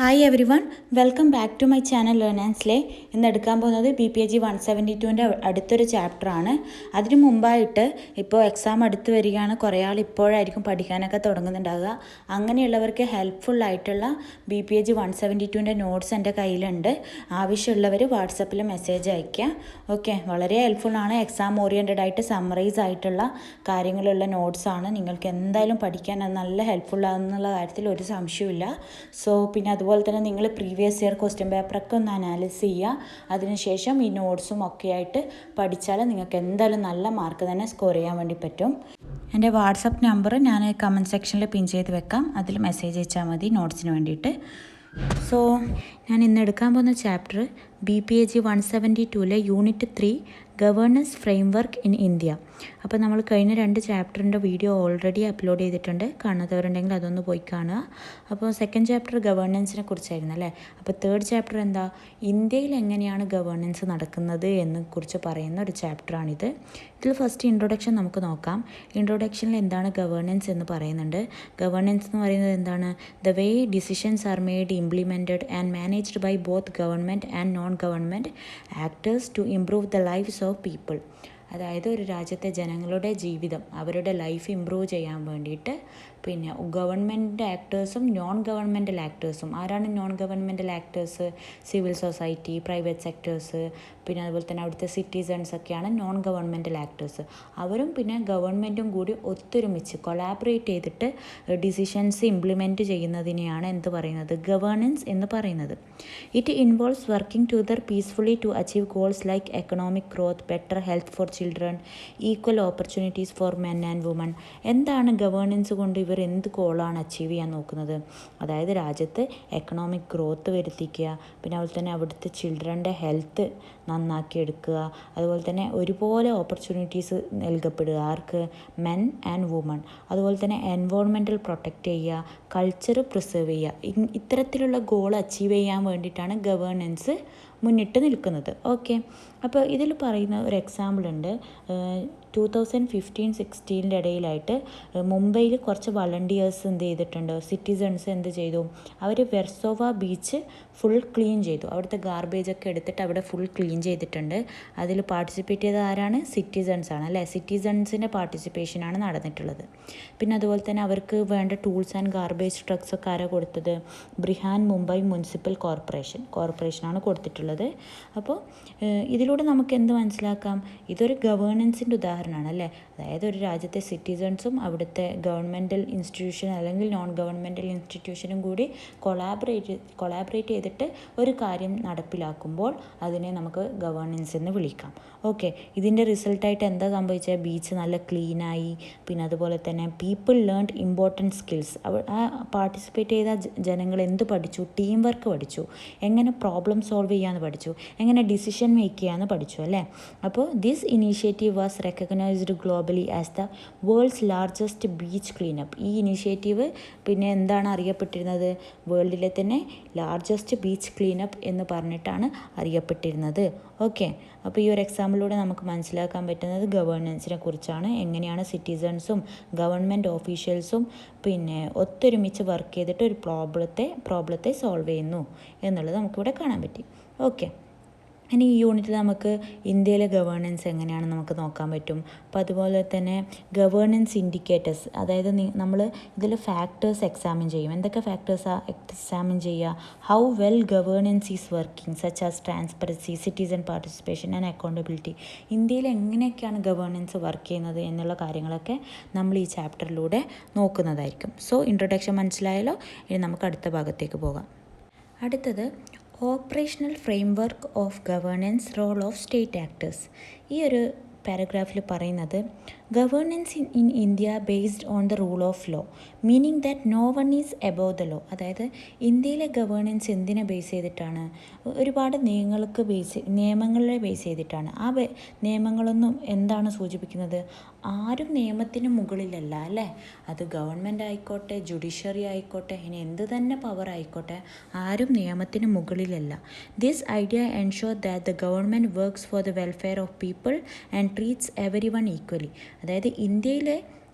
Hi everyone, welcome back to my channel learn and slay. ഇന്ന് എടുക്കാൻ പോകുന്നത് BPAG 172ൻ്റെ അടുത്തൊരു ചാപ്റ്ററാണ്. അതിന് മുമ്പായിട്ട് ഇപ്പോൾ എക്സാം അടുത്ത് വരികയാണ്. കുറേ ആൾ ഇപ്പോഴായിരിക്കും പഠിക്കാനൊക്കെ തുടങ്ങുന്നുണ്ടാകുക. അങ്ങനെയുള്ളവർക്ക് ഹെൽപ്ഫുള്ളായിട്ടുള്ള BPAG 172ൻ്റെ നോട്ട്സ് എൻ്റെ കയ്യിലുണ്ട്. ആവശ്യമുള്ളവർ വാട്സപ്പിൽ മെസ്സേജ് അയയ്ക്കുക. ഓക്കെ, വളരെ ഹെൽപ്ഫുള്ളാണ്. എക്സാം ഓറിയൻറ്റഡ് ആയിട്ട് സമ്മറൈസ് ആയിട്ടുള്ള കാര്യങ്ങളുള്ള നോട്ട്സാണ്. നിങ്ങൾക്ക് എന്തായാലും പഠിക്കാൻ അത് നല്ല ഹെൽപ്ഫുള്ളാകുന്നുള്ള കാര്യത്തിൽ ഒരു സംശയമില്ല. സോ പിന്നെ അതുപോലെ തന്നെ നിങ്ങൾ പ്രീവിയസ് ഇയർ ക്വസ്റ്റ്യൻ പേപ്പറൊക്കെ ഒന്ന് അനാലിസ് ചെയ്യുക. അതിനുശേഷം ഈ നോട്ട്സും ഒക്കെ ആയിട്ട് പഠിച്ചാൽ നിങ്ങൾക്ക് എന്തായാലും നല്ല മാർക്ക് തന്നെ സ്കോർ ചെയ്യാൻ വേണ്ടി പറ്റും. എൻ്റെ വാട്സപ്പ് നമ്പർ ഞാൻ കമൻറ്റ് സെക്ഷനിൽ പിൻ ചെയ്ത് വെക്കാം. അതിൽ മെസ്സേജ് അയച്ചാൽ മതി നോട്ട്സിന് വേണ്ടിയിട്ട്. സോ ഞാൻ ഇന്ന് എടുക്കാൻ പോകുന്ന ചാപ്റ്റർ BPAG 172ലെ unit 3 governance framework in India. അപ്പോൾ നമ്മൾ കഴിഞ്ഞ 2 ചാപ്റ്ററിൻ്റെ വീഡിയോ ഓൾറെഡി അപ്ലോഡ് ചെയ്തിട്ടുണ്ട്. കാണാത്തവരുണ്ടെങ്കിൽ അതൊന്ന് പോയി കാണുക. അപ്പോൾ സെക്കൻഡ് ചാപ്റ്റർ ഗവേണൻസിനെ കുറിച്ചായിരുന്നു അല്ലേ. അപ്പോൾ തേർഡ് ചാപ്റ്റർ എന്താ, ഇന്ത്യയിൽ എങ്ങനെയാണ് ഗവേണൻസ് നടക്കുന്നത് എന്ന് കുറിച്ച് പറയുന്ന ഒരു ചാപ്റ്ററാണിത്. ഇതിൽ ഫസ്റ്റ് ഇൻട്രൊഡക്ഷൻ നമുക്ക് നോക്കാം. ഇൻട്രൊഡക്ഷനിൽ എന്താണ് ഗവേണൻസ് എന്ന് പറയുന്നുണ്ട്. ഗവേണൻസ് എന്ന് പറയുന്നത് എന്താണ്? The way decisions are made, implemented and managed by both government and non government actors to improve the lives of people. അതായത് ഒരു രാജ്യത്തെ ജനങ്ങളുടെ ജീവിതം, അവരുടെ ലൈഫ് ഇമ്പ്രൂവ് ചെയ്യാൻ വേണ്ടിയിട്ട് പിന്നെ ഗവൺമെൻറ് ആക്ടേഴ്സും നോൺ ഗവൺമെൻറ്റൽ ആക്ടേഴ്സും. ആരാണ് non governmental actors? Civil society, private sectors, പിന്നെ അതുപോലെ തന്നെ അവിടുത്തെ സിറ്റിസൺസ് ഒക്കെയാണ് നോൺ ഗവൺമെൻറ്റൽ ആക്ടേഴ്സ്. അവരും പിന്നെ ഗവൺമെൻറ്റും കൂടി ഒത്തൊരുമിച്ച് കൊളാബറേറ്റ് ചെയ്തിട്ട് ഡിസിഷൻസ് ഇംപ്ലിമെൻറ്റ് ചെയ്യുന്നതിനെയാണ് എന്ത് പറയുന്നത്? ഗവേണൻസ് എന്ന് പറയുന്നത്. It involves working together peacefully to achieve goals like economic growth, better health for children, equal opportunities for men and women. എന്താണ് ഗവേണൻസ് കൊണ്ട് ഇവർ എന്ത് ഗോളാണ് അച്ചീവ് ചെയ്യാൻ നോക്കുന്നത്? അതായത് രാജ്യത്ത് എക്കണോമിക് ഗ്രോത്ത് വരുത്തിക്കുക, പിന്നെ അതുപോലെ തന്നെ അവിടുത്തെ ചിൽഡ്രൻ്റെ ഹെൽത്ത് നന്നാക്കി എടുക്കുക, അതുപോലെ തന്നെ ഒരുപോലെ ഓപ്പർച്യൂണിറ്റീസ് നൽകപ്പെടുക. ആർക്ക്? Men and women. അതുപോലെ തന്നെ എൻവയോൺമെൻറ്റൽ പ്രൊട്ടക്റ്റ് ചെയ്യുക, കൾച്ചർ പ്രിസർവ് ചെയ്യുക. ഇത്തരത്തിലുള്ള ഗോൾ അച്ചീവ് ചെയ്യാൻ വേണ്ടിയിട്ടാണ് ഗവേണൻസ് മുന്നിട്ട് നിൽക്കുന്നത്. ഓക്കെ, അപ്പോൾ ഇതിൽ പറയുന്ന ഒരു എക്സാമ്പിൾ ഉണ്ട്. 2015-16 ഇടയിലായിട്ട് മുംബൈയിൽ കുറച്ച് വളണ്ടിയേഴ്സ് എന്ത് ചെയ്തിട്ടുണ്ട്? സിറ്റിസൺസ് എന്ത് ചെയ്തു? അവർ വെർസോവ ബീച്ച് ഫുൾ ക്ലീൻ ചെയ്തു. അവിടുത്തെ ഗാർബേജൊക്കെ എടുത്തിട്ട് അവിടെ ഫുൾ ക്ലീൻ ചെയ്തിട്ടുണ്ട്. അതിൽ പാർട്ടിസിപ്പേറ്റ് ചെയ്ത ആരാണ്? സിറ്റിസൺസ് ആണ് അല്ലേ. സിറ്റിസൺസിൻ്റെ പാർട്ടിസിപ്പേഷനാണ് നടന്നിട്ടുള്ളത്. പിന്നെ അതുപോലെ തന്നെ അവർക്ക് വേണ്ട ടൂൾസ് ആൻഡ് ഗാർബേജ് ട്രക്സൊക്കെ ആരാ കൊടുത്തത്? ബ്രിഹാൻ മുംബൈ മുനിസിപ്പൽ കോർപ്പറേഷനാണ് കൊടുത്തിട്ടുള്ളത്. അപ്പോൾ ഇതിലൂടെ നമുക്ക് എന്ത് മനസ്സിലാക്കാം? ഇതൊരു ഗവേണൻസിൻ്റെ ഉദാഹരണമാണ് അല്ലേ. അതായത് ഒരു രാജ്യത്തെ സിറ്റിസൺസും അവിടുത്തെ ഗവൺമെൻറ്റൽ ഇൻസ്റ്റിറ്റ്യൂഷൻ അല്ലെങ്കിൽ നോൺ ഗവൺമെൻറ്റൽ ഇൻസ്റ്റിറ്റ്യൂഷനും കൂടി കൊളാബറേറ്റ് ചെയ്തിട്ട് ഒരു കാര്യം നടപ്പിലാക്കുമ്പോൾ അതിനെ നമുക്ക് ഗവേണൻസ് എന്ന് വിളിക്കാം. ഓക്കെ, ഇതിൻ്റെ റിസൾട്ടായിട്ട് എന്താ സംഭവിച്ചത്? ബീച്ച് നല്ല ക്ലീനായി. പിന്നെ അതുപോലെ തന്നെ പീപ്പിൾ ലേൺഡ് ഇമ്പോർട്ടൻറ്റ് സ്കിൽസ്. ആ പാർട്ടിസിപ്പേറ്റ് ചെയ്ത ജനങ്ങൾ എന്ത് പഠിച്ചു? ടീം വർക്ക് പഠിച്ചു, എങ്ങനെ പ്രോബ്ലം സോൾവ് ചെയ്യാമെന്ന് പഠിച്ചു, എങ്ങനെ ഡിസിഷൻ മേക്ക് ചെയ്യാമെന്ന് പഠിച്ചു അല്ലേ. അപ്പോൾ this initiative was recognised globally as the world's largest beach cleanup. ഈ ഇനീഷ്യേറ്റീവ് പിന്നെ എന്താണ് അറിയപ്പെട്ടിരുന്നത്? വേൾഡിലെ തന്നെ ലാർജസ്റ്റ് ബീച്ച് ക്ലീനപ്പ് എന്ന് പറഞ്ഞിട്ടാണ് അറിയപ്പെട്ടിരുന്നത്. ഓക്കെ, അപ്പോൾ ഈ ഒരു എക്സാമ്പിളിലൂടെ നമുക്ക് മനസ്സിലാക്കാൻ പറ്റുന്നത് ഗവേണൻസിനെ കുറിച്ചാണ്. എങ്ങനെയാണ് സിറ്റിസൺസും ഗവൺമെൻറ് ഓഫീഷ്യൽസും പിന്നെ ഒത്തൊരുമിച്ച് വർക്ക് ചെയ്തിട്ട് ഒരു പ്രോബ്ലത്തെ സോൾവ് ചെയ്യുന്നു എന്നുള്ളത് നമുക്കിവിടെ കാണാൻ പറ്റി. ഓക്കെ, ഇനി ഈ യൂണിറ്റിൽ നമുക്ക് ഇന്ത്യയിലെ ഗവേണൻസ് എങ്ങനെയാണെന്ന് നമുക്ക് നോക്കാൻ പറ്റും. അപ്പോൾ അതുപോലെ തന്നെ ഗവേണൻസ് ഇൻഡിക്കേറ്റേഴ്സ്, അതായത് നമ്മൾ ഇതിൽ ഫാക്ടേഴ്സ് എക്സാമിൻ ചെയ്യും. എന്തൊക്കെ ഫാക്ടേഴ്സാണ് എക്സാമിൻ ചെയ്യുക? How well governance is working such as transparency, citizen participation and accountability. ഇന്ത്യയിൽ എങ്ങനെയൊക്കെയാണ് ഗവേണൻസ് വർക്ക് ചെയ്യുന്നത് എന്നുള്ള കാര്യങ്ങളൊക്കെ നമ്മൾ ഈ ചാപ്റ്ററിലൂടെ നോക്കുന്നതായിരിക്കും. സോ ഇൻട്രൊഡക്ഷൻ മനസ്സിലായല്ലോ. ഇനി നമുക്ക് അടുത്ത ഭാഗത്തേക്ക് പോകാം. അടുത്തത് operational framework of governance, role of state actors. ഈ ഒരു പാരഗ്രാഫിൽ പറയുന്നത് governance in India based on the rule of law, meaning that no one is above the law. അതായത് ഇന്ത്യയിലെ ഗവേണൻസ് എന്തിനെ ബേസ് ചെയ്തിട്ടാണ്? ഒരുപാട് നിയമങ്ങളെ ബേസ് ചെയ്തിട്ടാണ്. ആ നിയമങ്ങളൊന്നും എന്താണ് സൂചിപ്പിക്കുന്നത്? ആരും നിയമത്തിന് മുകളിലല്ല അല്ലേ. അത് ഗവൺമെൻറ് ആയിക്കോട്ടെ, ജുഡീഷ്യറി ആയിക്കോട്ടെ, ഇനി എന്ത് തന്നെ പവർ ആയിക്കോട്ടെ, ആരും നിയമത്തിന് മുകളിലല്ല. This idea ensure that the government works for the welfare of people and treats everyone equally. അതായത് ഇന്ത്യയിലെ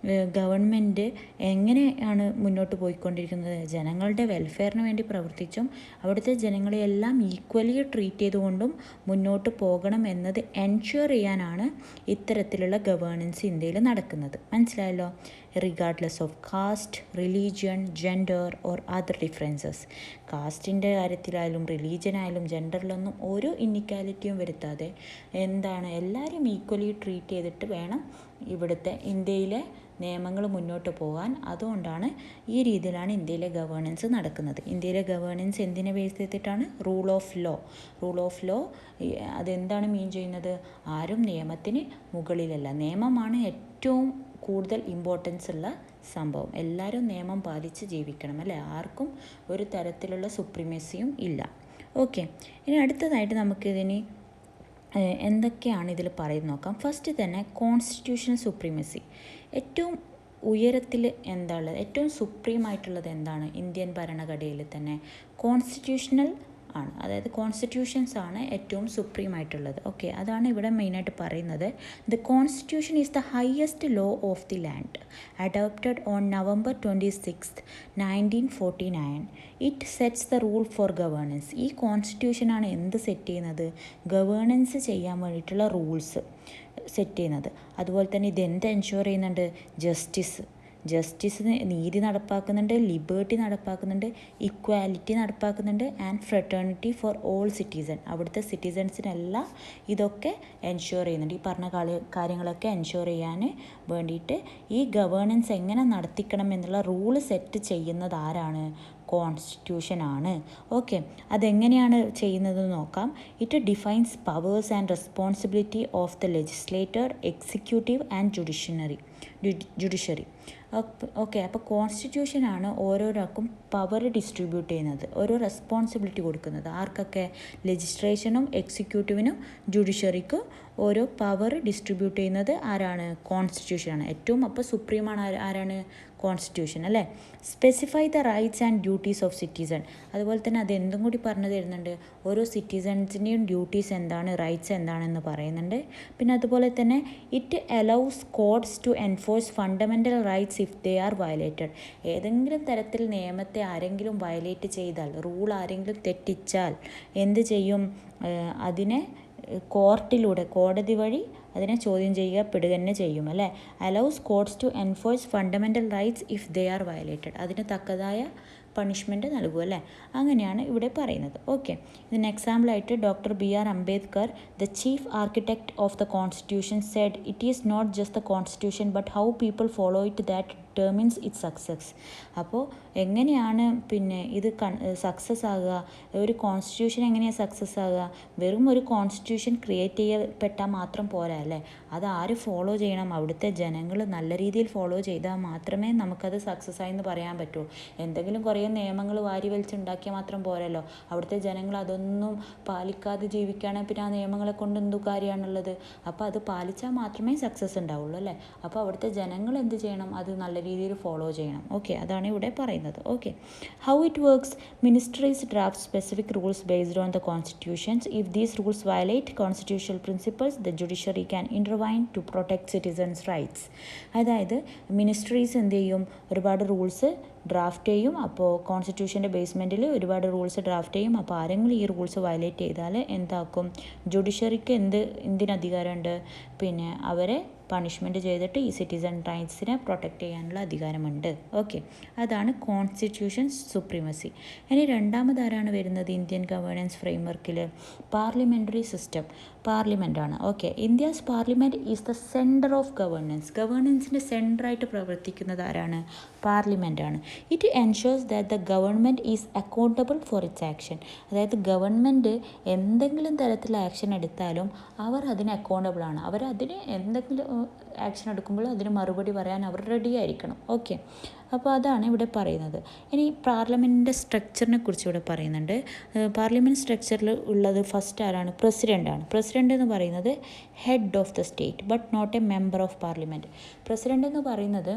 ഗവൺമെൻറ് എങ്ങനെയാണ് മുന്നോട്ട് പോയിക്കൊണ്ടിരിക്കുന്നത്, ജനങ്ങളുടെ വെൽഫെയറിന് വേണ്ടി പ്രവർത്തിച്ചും അവിടുത്തെ ജനങ്ങളെയെല്ലാം ഈക്വലി ട്രീറ്റ് ചെയ്തുകൊണ്ടും മുന്നോട്ട് പോകണം എന്നത് എൻഷുർ ചെയ്യാനാണ് ഇത്തരത്തിലുള്ള ഗവേണൻസ് ഇന്ത്യയിൽ നടക്കുന്നത്. മനസ്സിലായല്ലോ? Regardless of caste, religion, gender or other differences. കാസ്റ്റിൻ്റെ കാര്യത്തിലായാലും റിലീജിയനായാലും ജെൻഡറിലൊന്നും ഒരു ഇന്നിക്വാലിറ്റിയും വരുത്താതെ എല്ലാവരും ഈക്വലി ട്രീറ്റ് ചെയ്തിട്ട് വേണം ഇവിടുത്തെ ഇന്ത്യയിലെ നിയമങ്ങൾ മുന്നോട്ട് പോകാൻ. അതുകൊണ്ടാണ് ഈ രീതിയിലാണ് ഇന്ത്യയിലെ ഗവേണൻസ് നടക്കുന്നത്. ഇന്ത്യയിലെ ഗവേണൻസ് എന്തിനെ ബേസ് ചെയ്തിട്ടാണ്? Rule of law. Rule of law അതെന്താണ് മീൻ ചെയ്യുന്നത്? ആരും നിയമത്തിന് മുകളിലല്ല. നിയമമാണ് ഏറ്റവും കൂടുതൽ ഇമ്പോർട്ടൻസ് ഉള്ള സംഭവം. എല്ലാവരും നിയമം പാലിച്ച് ജീവിക്കണം, അല്ലേ? ആർക്കും ഒരു തരത്തിലുള്ള സുപ്രീമസിയും ഇല്ല. ഓക്കെ, ഇനി അടുത്തതായിട്ട് നമുക്കിതിന് എന്തൊക്കെയാണ് ഇതിൽ പറയുന്നത് നോക്കാം. ഫസ്റ്റ് തന്നെ കോൺസ്റ്റിറ്റ്യൂഷണൽ സുപ്രീമസി. ഏറ്റവും ഉയരത്തിൽ എന്താണുള്ളത്, ഏറ്റവും സുപ്രീമായിട്ടുള്ളത് എന്താണ്? ഇന്ത്യൻ ഭരണഘടനയിൽ തന്നെ കോൺസ്റ്റിറ്റ്യൂഷണൽ ആണ്. അതായത് കോൺസ്റ്റിറ്റ്യൂഷൻസ് ആണ് ഏറ്റവും സുപ്രീമായിട്ടുള്ളത്. ഓക്കെ, അതാണ് ഇവിടെ മെയിനായിട്ട് പറയുന്നത്. The constitution is the highest law of the land adopted on November 26, 1949. It sets the rule for governance. ഈ കോൺസ്റ്റിറ്റ്യൂഷനാണ് എന്ത് സെറ്റ് ചെയ്യുന്നത്? ഗവേണൻസ് ചെയ്യാൻ വേണ്ടിയിട്ടുള്ള റൂൾസ് സെറ്റ് ചെയ്യുന്നത്. അതുപോലെ തന്നെ ഇതെന്ത് എൻഷുർ ചെയ്യുന്നുണ്ട്? ജസ്റ്റിസ് നീതി നടപ്പാക്കുന്നുണ്ട്, ലിബേർട്ടി നടപ്പാക്കുന്നുണ്ട്, ഇക്വാലിറ്റി നടപ്പാക്കുന്നുണ്ട്, and fraternity for all citizen. അവിടുത്തെ സിറ്റിസൺസിനെല്ലാം ഇതൊക്കെ എൻഷുർ ചെയ്യുന്നുണ്ട്. ഈ പറഞ്ഞ കാര്യങ്ങളൊക്കെ എൻഷുർ ചെയ്യാൻ വേണ്ടിയിട്ട് ഈ ഗവേണൻസ് എങ്ങനെ നടത്തിക്കണം എന്നുള്ള റൂള് സെറ്റ് ചെയ്യുന്നത് ആരാണ്? കോൺസ്റ്റിറ്റ്യൂഷൻ ആണ്. ഓക്കെ, അതെങ്ങനെയാണ് ചെയ്യുന്നത് നോക്കാം. It defines powers and responsibility of the legislator, executive and judiciary. Okay, അപ്പോൾ കോൺസ്റ്റിറ്റ്യൂഷനാണ് ഓരോരാൾക്കും പവർ ഡിസ്ട്രിബ്യൂട്ട് ചെയ്യുന്നത്, ഓരോ റെസ്പോൺസിബിലിറ്റി കൊടുക്കുന്നത്. ആർക്കൊക്കെ? ലെജിസ്ട്രേഷനും എക്സിക്യൂട്ടീവിനും ജുഡീഷ്യറിക്കും ഓരോ പവർ ഡിസ്ട്രിബ്യൂട്ട് ചെയ്യുന്നത് ആരാണ്? കോൺസ്റ്റിറ്റ്യൂഷനാണ്. ഏറ്റവും അപ്പോൾ സുപ്രീമാണ് ആരാണ്? കോൺസ്റ്റിറ്റ്യൂഷൻ, അല്ലേ? Specify the rights and duties of citizen. അതുപോലെ തന്നെ അതെന്തും കൂടി പറഞ്ഞു തരുന്നുണ്ട്. ഓരോ സിറ്റിസൺസിൻ്റെയും ഡ്യൂട്ടീസ് എന്താണ്, റൈറ്റ്സ് എന്താണെന്ന് പറയുന്നുണ്ട്. പിന്നെ അതുപോലെ തന്നെ it allows courts to enforce fundamental rights if they are violated. ഏതെങ്കിലും തരത്തിൽ നിയമത്തെ ആരെങ്കിലും വയലേറ്റ് ചെയ്താൽ, റൂൾ ആരെങ്കിലും തെറ്റിച്ചാൽ എന്ത് ചെയ്യും? അതിനെ കോർട്ടിലൂടെ, കോടതി വഴി അതിനെ ചോദ്യം ചെയ്യപ്പെടുക തന്നെ ചെയ്യും, അല്ലേ? Allows courts to enforce fundamental rights if they are violated. അതിന് തക്കതായ പണിഷ്മെൻറ്റ് നൽകും, അല്ലേ? അങ്ങനെയാണ് ഇവിടെ പറയുന്നത്. ഓക്കെ, ഇതിന് എക്സാമ്പിളായിട്ട് doctor BR Ambedkar, the chief architect of the constitution, said it is not just the constitution but how people follow it that determines it success. അപ്പോൾ എങ്ങനെയാണ് ഇത് സക്സസ് ആകുക? ഒരു കോൺസ്റ്റിറ്റ്യൂഷൻ എങ്ങനെയാണ് സക്സസ് ആകുക? വെറും ഒരു കോൺസ്റ്റിറ്റ്യൂഷൻ ക്രിയേറ്റ് ചെയ്യപ്പെട്ടാൽ മാത്രം പോരാ, അല്ലേ? അത് ആര് ഫോളോ ചെയ്യണം? അവിടുത്തെ ജനങ്ങൾ നല്ല രീതിയിൽ ഫോളോ ചെയ്താൽ മാത്രമേ നമുക്കത് സക്സസ് ആയെന്ന് പറയാൻ പറ്റൂ. എന്തെങ്കിലും കുറേ നിയമങ്ങൾ വാരി വലിച്ചുണ്ടാക്കിയാൽ മാത്രം പോരല്ലോ. അവിടുത്തെ ജനങ്ങൾ അതൊന്നും പാലിക്കാതെ ജീവിക്കുകയാണെങ്കിൽ പിന്നെ ആ നിയമങ്ങളെ കൊണ്ട് എന്തു കാര്യമാണുള്ളത്? അപ്പോൾ അത് പാലിച്ചാൽ മാത്രമേ സക്സസ് ഉണ്ടാവുള്ളൂ, അല്ലേ? അപ്പോൾ അവിടുത്തെ ജനങ്ങൾ എന്ത് ചെയ്യണം? അത് നല്ല രീതിയിൽ ഫോളോ ചെയ്യണം. ഓക്കെ, അതാണ് ഇവിടെ പറയുന്നത്. Okay, how it works. Ministries draft specific rules based on the constitutions. If these rules violate constitutional principles the judiciary can intervene to protect citizens rights. അതായത് മിനിസ്ട്രീസ് എന്ത് ചെയ്യും? ഒരുപാട് റൂൾസ് ഡ്രാഫ്റ്റ് ചെയ്യും. അപ്പോൾ കോൺസ്റ്റിറ്റ്യൂഷൻ്റെ ബേസ്മെൻറ്റിൽ ഒരുപാട് റൂൾസ് ഡ്രാഫ്റ്റ് ചെയ്യും. അപ്പോൾ ആരെങ്കിലും ഈ റൂൾസ് വയലേറ്റ് ചെയ്താൽ എന്താക്കും? ജുഡീഷ്യറിക്ക് എന്തിനധികാരമുണ്ട്? അവരെ പണിഷ്മെൻറ്റ് ചെയ്തിട്ട് ഈ സിറ്റിസൺ റൈറ്റ്സിനെ പ്രൊട്ടക്റ്റ് ചെയ്യാനുള്ള അധികാരമുണ്ട്. ഓക്കെ, അതാണ് കോൺസ്റ്റിറ്റ്യൂഷൻ സുപ്രീമസി. ഇനി രണ്ടാമതാരാണ് വരുന്നത് ഇന്ത്യൻ ഗവേണൻസ് ഫ്രെയിംവർക്കിൽ? Parliamentary system. പാർലമെൻറ്റാണ്. Okay, India's parliament is the centre of governance. ഗവേണൻസിൻ്റെ സെൻറ്ററായിട്ട് പ്രവർത്തിക്കുന്നത് ആരാണ്? പാർലമെൻറ്റാണ്. It ensures that the government is accountable for its action. അതായത് ഗവൺമെൻറ് എന്തെങ്കിലും തരത്തിൽ ആക്ഷൻ എടുത്താലും അവർ അതിന് അക്കൗണ്ടബിൾ ആണ്. അതിന് എന്തെങ്കിലും ആക്ഷൻ എടുക്കുമ്പോൾ അതിന് മറുപടി പറയാൻ അവർ റെഡി ആയിരിക്കണം. ഓക്കെ, അപ്പോൾ അതാണ് ഇവിടെ പറയുന്നത്. ഇനി പാർലമെൻറ്റിൻ്റെ സ്ട്രക്ചറിനെ കുറിച്ച് ഇവിടെ പറയുന്നുണ്ട്. പാർലമെൻറ്റ് സ്ട്രക്ചറിൽ ഉള്ളത് ഫസ്റ്റ് ആരാണ്? പ്രസിഡൻ്റാണ്. പ്രസിഡൻ്റ് എന്ന് പറയുന്നത് head of the state but not a member of parliament. പ്രസിഡൻ്റ് എന്ന് പറയുന്നത്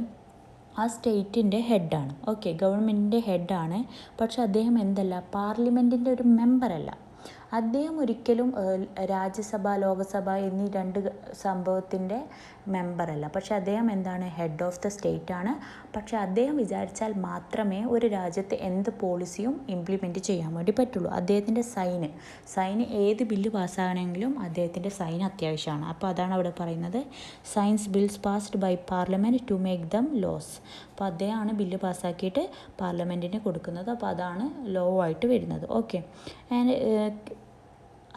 ആ സ്റ്റേറ്റിൻ്റെ ഹെഡാണ്. ഓക്കെ, ഗവൺമെൻറ്റിൻ്റെ ഹെഡാണ്. പക്ഷെ അദ്ദേഹം പാർലമെൻറ്റിൻ്റെ ഒരു മെമ്പറല്ല. അദ്ദേഹം ഒരിക്കലും രാജ്യസഭ, ലോകസഭ എന്നീ രണ്ട് സംഭവത്തിൻ്റെ മെമ്പറല്ല. പക്ഷെ അദ്ദേഹം എന്താണ്, ഹെഡ് ഓഫ് ദ സ്റ്റേറ്റ് ആണ്. പക്ഷെ അദ്ദേഹം വിചാരിച്ചാൽ മാത്രമേ ഒരു രാജ്യത്ത് എന്ത് പോളിസിയും ഇംപ്ലിമെൻറ്റ് ചെയ്യാൻ വേണ്ടി പറ്റുള്ളൂ. അദ്ദേഹത്തിൻ്റെ സൈന് ഏത് ബില്ല് പാസ്സാകണമെങ്കിലും അദ്ദേഹത്തിൻ്റെ സൈൻ അത്യാവശ്യമാണ്. അപ്പോൾ അതാണ് അവിടെ പറയുന്നത്, signs bills passed by parliament to make them laws. അപ്പോൾ അദ്ദേഹമാണ് ബില്ല് പാസ്സാക്കിയിട്ട് പാർലമെൻറ്റിന് കൊടുക്കുന്നത്. അപ്പോൾ അതാണ് ലോ ആയിട്ട് വരുന്നത്. ഓക്കെ.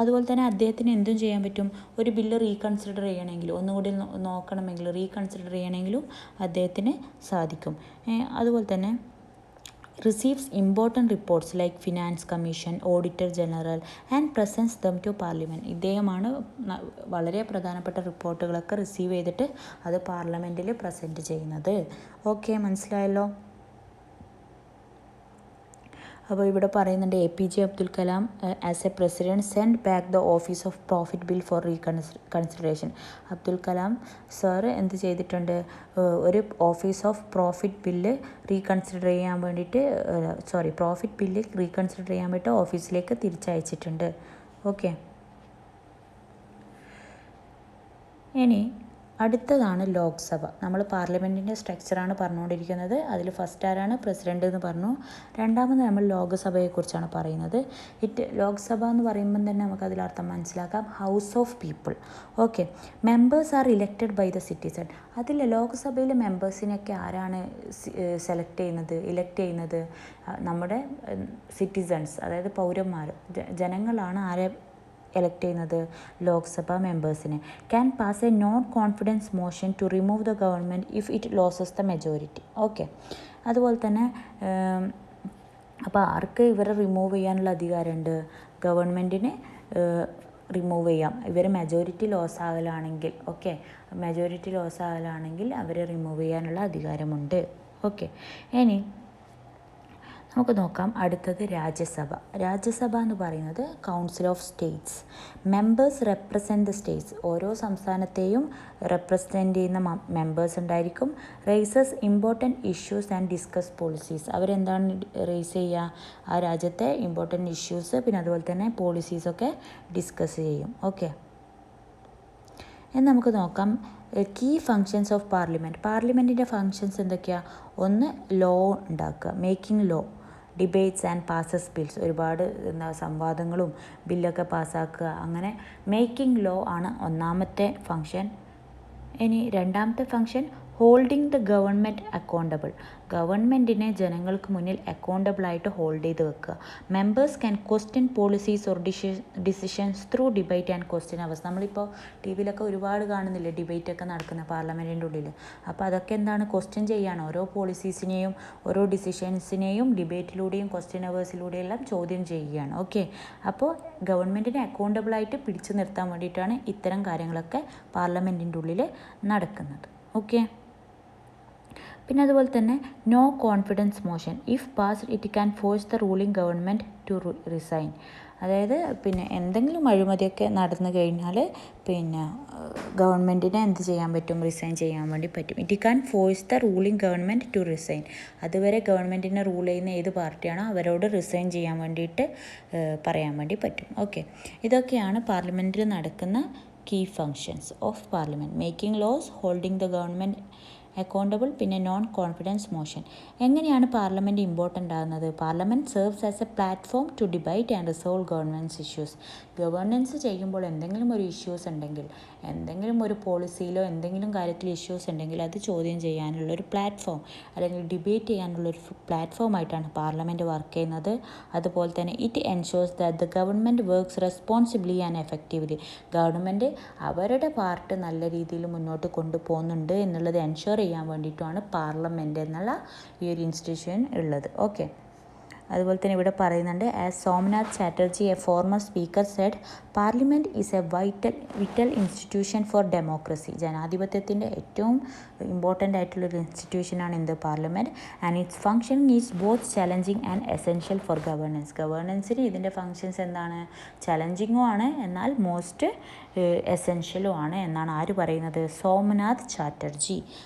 അതുപോലെ തന്നെ അദ്ദേഹത്തിന് എന്തും ചെയ്യാൻ പറ്റും. ഒരു ബില്ല് റീകൺസിഡർ ചെയ്യണമെങ്കിലും, ഒന്നുകൂടി നോക്കണമെങ്കിൽ റീകൺസിഡർ ചെയ്യണമെങ്കിലും അദ്ദേഹത്തിന് സാധിക്കും. അതുപോലെ തന്നെ receives important reports like finance commission, auditor general and presents them to parliament. ഇദ്ദേഹമാണ് വളരെ പ്രധാനപ്പെട്ട റിപ്പോർട്ടുകളൊക്കെ റിസീവ് ചെയ്തിട്ട് അത് പാർലമെൻറ്റിൽ പ്രസൻറ്റ് ചെയ്യുന്നത്. ഓക്കെ, മനസ്സിലായല്ലോ. അപ്പോൾ ഇവിടെ പറയുന്നുണ്ട്, APJ Abdul Kalam as A president send back the office of profit bill for consideration. Abdul Kalam sir എന്ത് ചെയ്തിട്ടുണ്ട്, ഒരു office of profit bill reconsider ചെയ്യാൻ വേണ്ടിയിട്ട് പ്രോഫിറ്റ് ബില്ല് റീകൺസിഡർ ചെയ്യാൻ വേണ്ടിയിട്ട് ഓഫീസിലേക്ക് തിരിച്ചയച്ചിട്ടുണ്ട്. ഓക്കെ. ഇനി അടുത്തതാണ് ലോക്സഭ. നമ്മൾ പാർലമെൻറ്റിൻ്റെ സ്ട്രക്ചറാണ് പറഞ്ഞുകൊണ്ടിരിക്കുന്നത്. അതിൽ ഫസ്റ്റ് ആരാണ്, പ്രസിഡൻ്റ് എന്ന് പറഞ്ഞു. രണ്ടാമത് നമ്മൾ ലോക്സഭയെക്കുറിച്ചാണ് പറയുന്നത്. ലോക്സഭ എന്ന് പറയുമ്പം തന്നെ നമുക്കതിലർത്ഥം മനസ്സിലാക്കാം, house of people. Okay. Members are elected by the citizen. അതിൽ ലോക്സഭയിലെ മെമ്പേഴ്സിനെയൊക്കെ ആരാണ് ഇലക്ട് ചെയ്യുന്നത്? നമ്മുടെ സിറ്റിസൺസ്, അതായത് പൗരന്മാർ, ജനങ്ങളാണ് ആരെ എലക്ട് ചെയ്യുന്നത്? ലോക്സഭ മെമ്പേഴ്സിനെ. Can pass a non confidence motion to remove the government if it loses the majority. Okay. അതുപോലെ തന്നെ അപ്പോൾ ആർക്ക് ഇവരെ റിമൂവ് ചെയ്യാനുള്ള അധികാരമുണ്ട്? ഗവൺമെൻറ്റിന് റിമൂവ് ചെയ്യാം. ഇവർ മെജോറിറ്റി ലോസ് ആകലാണെങ്കിൽ, അവരെ റിമൂവ് ചെയ്യാനുള്ള അധികാരമുണ്ട്. ഓക്കെ. ഇനി നമുക്ക് നോക്കാം അടുത്തത് രാജ്യസഭ എന്ന് പറയുന്നത് council of States. Members represent the States. ഓരോ സംസ്ഥാനത്തെയും റെപ്രസെൻറ്റ് ചെയ്യുന്ന മെമ്പേഴ്സ് ഉണ്ടായിരിക്കും. Races important issues and discuss policies. അവരെന്താണ് റേസ് ചെയ്യുക? ആ രാജ്യത്തെ ഇമ്പോർട്ടൻറ്റ് ഇഷ്യൂസ്, പിന്നെ അതുപോലെ തന്നെ പോളിസീസൊക്കെ ഡിസ്കസ് ചെയ്യും. ഓക്കെ. എന്ന് നമുക്ക് നോക്കാം കീ ഫങ്ഷൻസ് ഓഫ് പാർലമെൻറ്റിൻ്റെ ഫങ്ഷൻസ് എന്തൊക്കെയാണ്? ഒന്ന്, ലോ ഉണ്ടാക്കുക, making law, debates and passes bills. ഒരുപാട് സംവാദങ്ങളും ബില്ലൊക്കെ പാസ്സാക്കുക, അങ്ങനെ മേക്കിംഗ് ലോ ആണ് ഒന്നാമത്തെ ഫങ്ഷൻ. ഇനി രണ്ടാമത്തെ function, holding the government accountable. ഗവൺമെൻറ്റിനെ ജനങ്ങൾക്ക് മുന്നിൽ അക്കൗണ്ടബിളായിട്ട് ഹോൾഡ് ചെയ്ത് വെക്കുക. Members can question policies or decisions through debate and question hours. നമ്മളിപ്പോൾ ടി വിയിലൊക്കെ ഒരുപാട് കാണുന്നില്ലേ ഡിബേറ്റൊക്കെ നടക്കുന്ന പാർലമെൻറ്റിൻ്റെ ഉള്ളിൽ. അപ്പോൾ അതൊക്കെ എന്താണ്, ക്വസ്റ്റ്യൻ ചെയ്യാണ്. ഓരോ പോളിസീസിനെയും ഓരോ ഡിസിഷൻസിനെയും ഡിബേറ്റിലൂടെയും ക്വസ്റ്റ്യൻ അവേഴ്സിലൂടെയും എല്ലാം ചോദ്യം ചെയ്യുകയാണ്. ഓക്കെ. അപ്പോൾ ഗവൺമെൻറ്റിനെ അക്കൗണ്ടബിളായിട്ട് പിടിച്ചു നിർത്താൻ വേണ്ടിയിട്ടാണ് ഇത്തരം കാര്യങ്ങളൊക്കെ പാർലമെൻറ്റിൻ്റെ ഉള്ളിൽ നടക്കുന്നത്. ഓക്കെ. പിന്നെ അതുപോലെ തന്നെ no confidence motion if passed it can force the ruling government to resign. അതായത് പിന്നെ എന്തെങ്കിലും അഴിമതിയൊക്കെ നടന്നു കഴിഞ്ഞാൽ പിന്നെ ഗവൺമെൻറ്റിനെ എന്ത് ചെയ്യാൻ പറ്റും? റിസൈൻ ചെയ്യാൻ വേണ്ടി പറ്റും. It can force the ruling government to resign. അതുവരെ ഗവൺമെൻറ്റിനെ റൂൾ ചെയ്യുന്ന ഏത് പാർട്ടിയാണോ അവരോട് റിസൈൻ ചെയ്യാൻ വേണ്ടിയിട്ട് പറയാൻ വേണ്ടി പറ്റും. ഓക്കെ. ഇതൊക്കെയാണ് പാർലമെൻറ്റിൽ നടക്കുന്ന key functions of parliament. Making laws, holding the government accountable, പിന്നെ നോൺ കോൺഫിഡൻസ് മോഷൻ. എങ്ങനെയാണ് പാർലമെൻറ്റ് ഇമ്പോർട്ടൻ്റ് ആകുന്നത്? Parliament serves as a platform to debate and resolve government issues. Governance ചെയ്യുമ്പോൾ എന്തെങ്കിലും ഒരു ഇഷ്യൂസ് ഉണ്ടെങ്കിൽ, എന്തെങ്കിലും ഒരു പോളിസിയിലോ എന്തെങ്കിലും കാര്യത്തിൽ ഇഷ്യൂസ് ഉണ്ടെങ്കിൽ അത് ചോദ്യം ചെയ്യാനുള്ളൊരു പ്ലാറ്റ്ഫോം അല്ലെങ്കിൽ ഡിബേറ്റ് ചെയ്യാനുള്ളൊരു പ്ലാറ്റ്ഫോമായിട്ടാണ് പാർലമെൻറ്റ് വർക്ക് ചെയ്യുന്നത്. അതുപോലെ തന്നെ it ensures that the government works responsibly and effectively. Government അവരുടെ പാർട്ട് നല്ല രീതിയിൽ മുന്നോട്ട് കൊണ്ടുപോകുന്നുണ്ട് എന്നുള്ളത് എൻഷുർ ചെയ്യാൻ വേണ്ടിയിട്ടുമാണ് പാർലമെൻറ്റ് എന്നുള്ള ഈ ഒരു ഇൻസ്റ്റിറ്റ്യൂഷൻ ഉള്ളത്. ഓക്കെ. അതുപോലെ തന്നെ ഇവിടെ പറയുന്നുണ്ട്, as Somnath Chatterjee a former speaker said, parliament is a vital institution for democracy. ജനാധിപത്യത്തിൻ്റെ ഏറ്റവും ഇമ്പോർട്ടൻ്റ് ആയിട്ടുള്ളൊരു ഇൻസ്റ്റിറ്റ്യൂഷനാണ് എന്ത്? Parliament. And its function is both challenging and essential for ഗവേണൻസിന് ഇതിൻ്റെ ഫങ്ഷൻസ് എന്താണ്? ചലഞ്ചിങ്ങും ആണ്, എന്നാൽ മോസ്റ്റ് എസെൻഷ്യലും ആണ് എന്നാണ് ആര് പറയുന്നത്? സോമനാഥ് ചാറ്റർജി.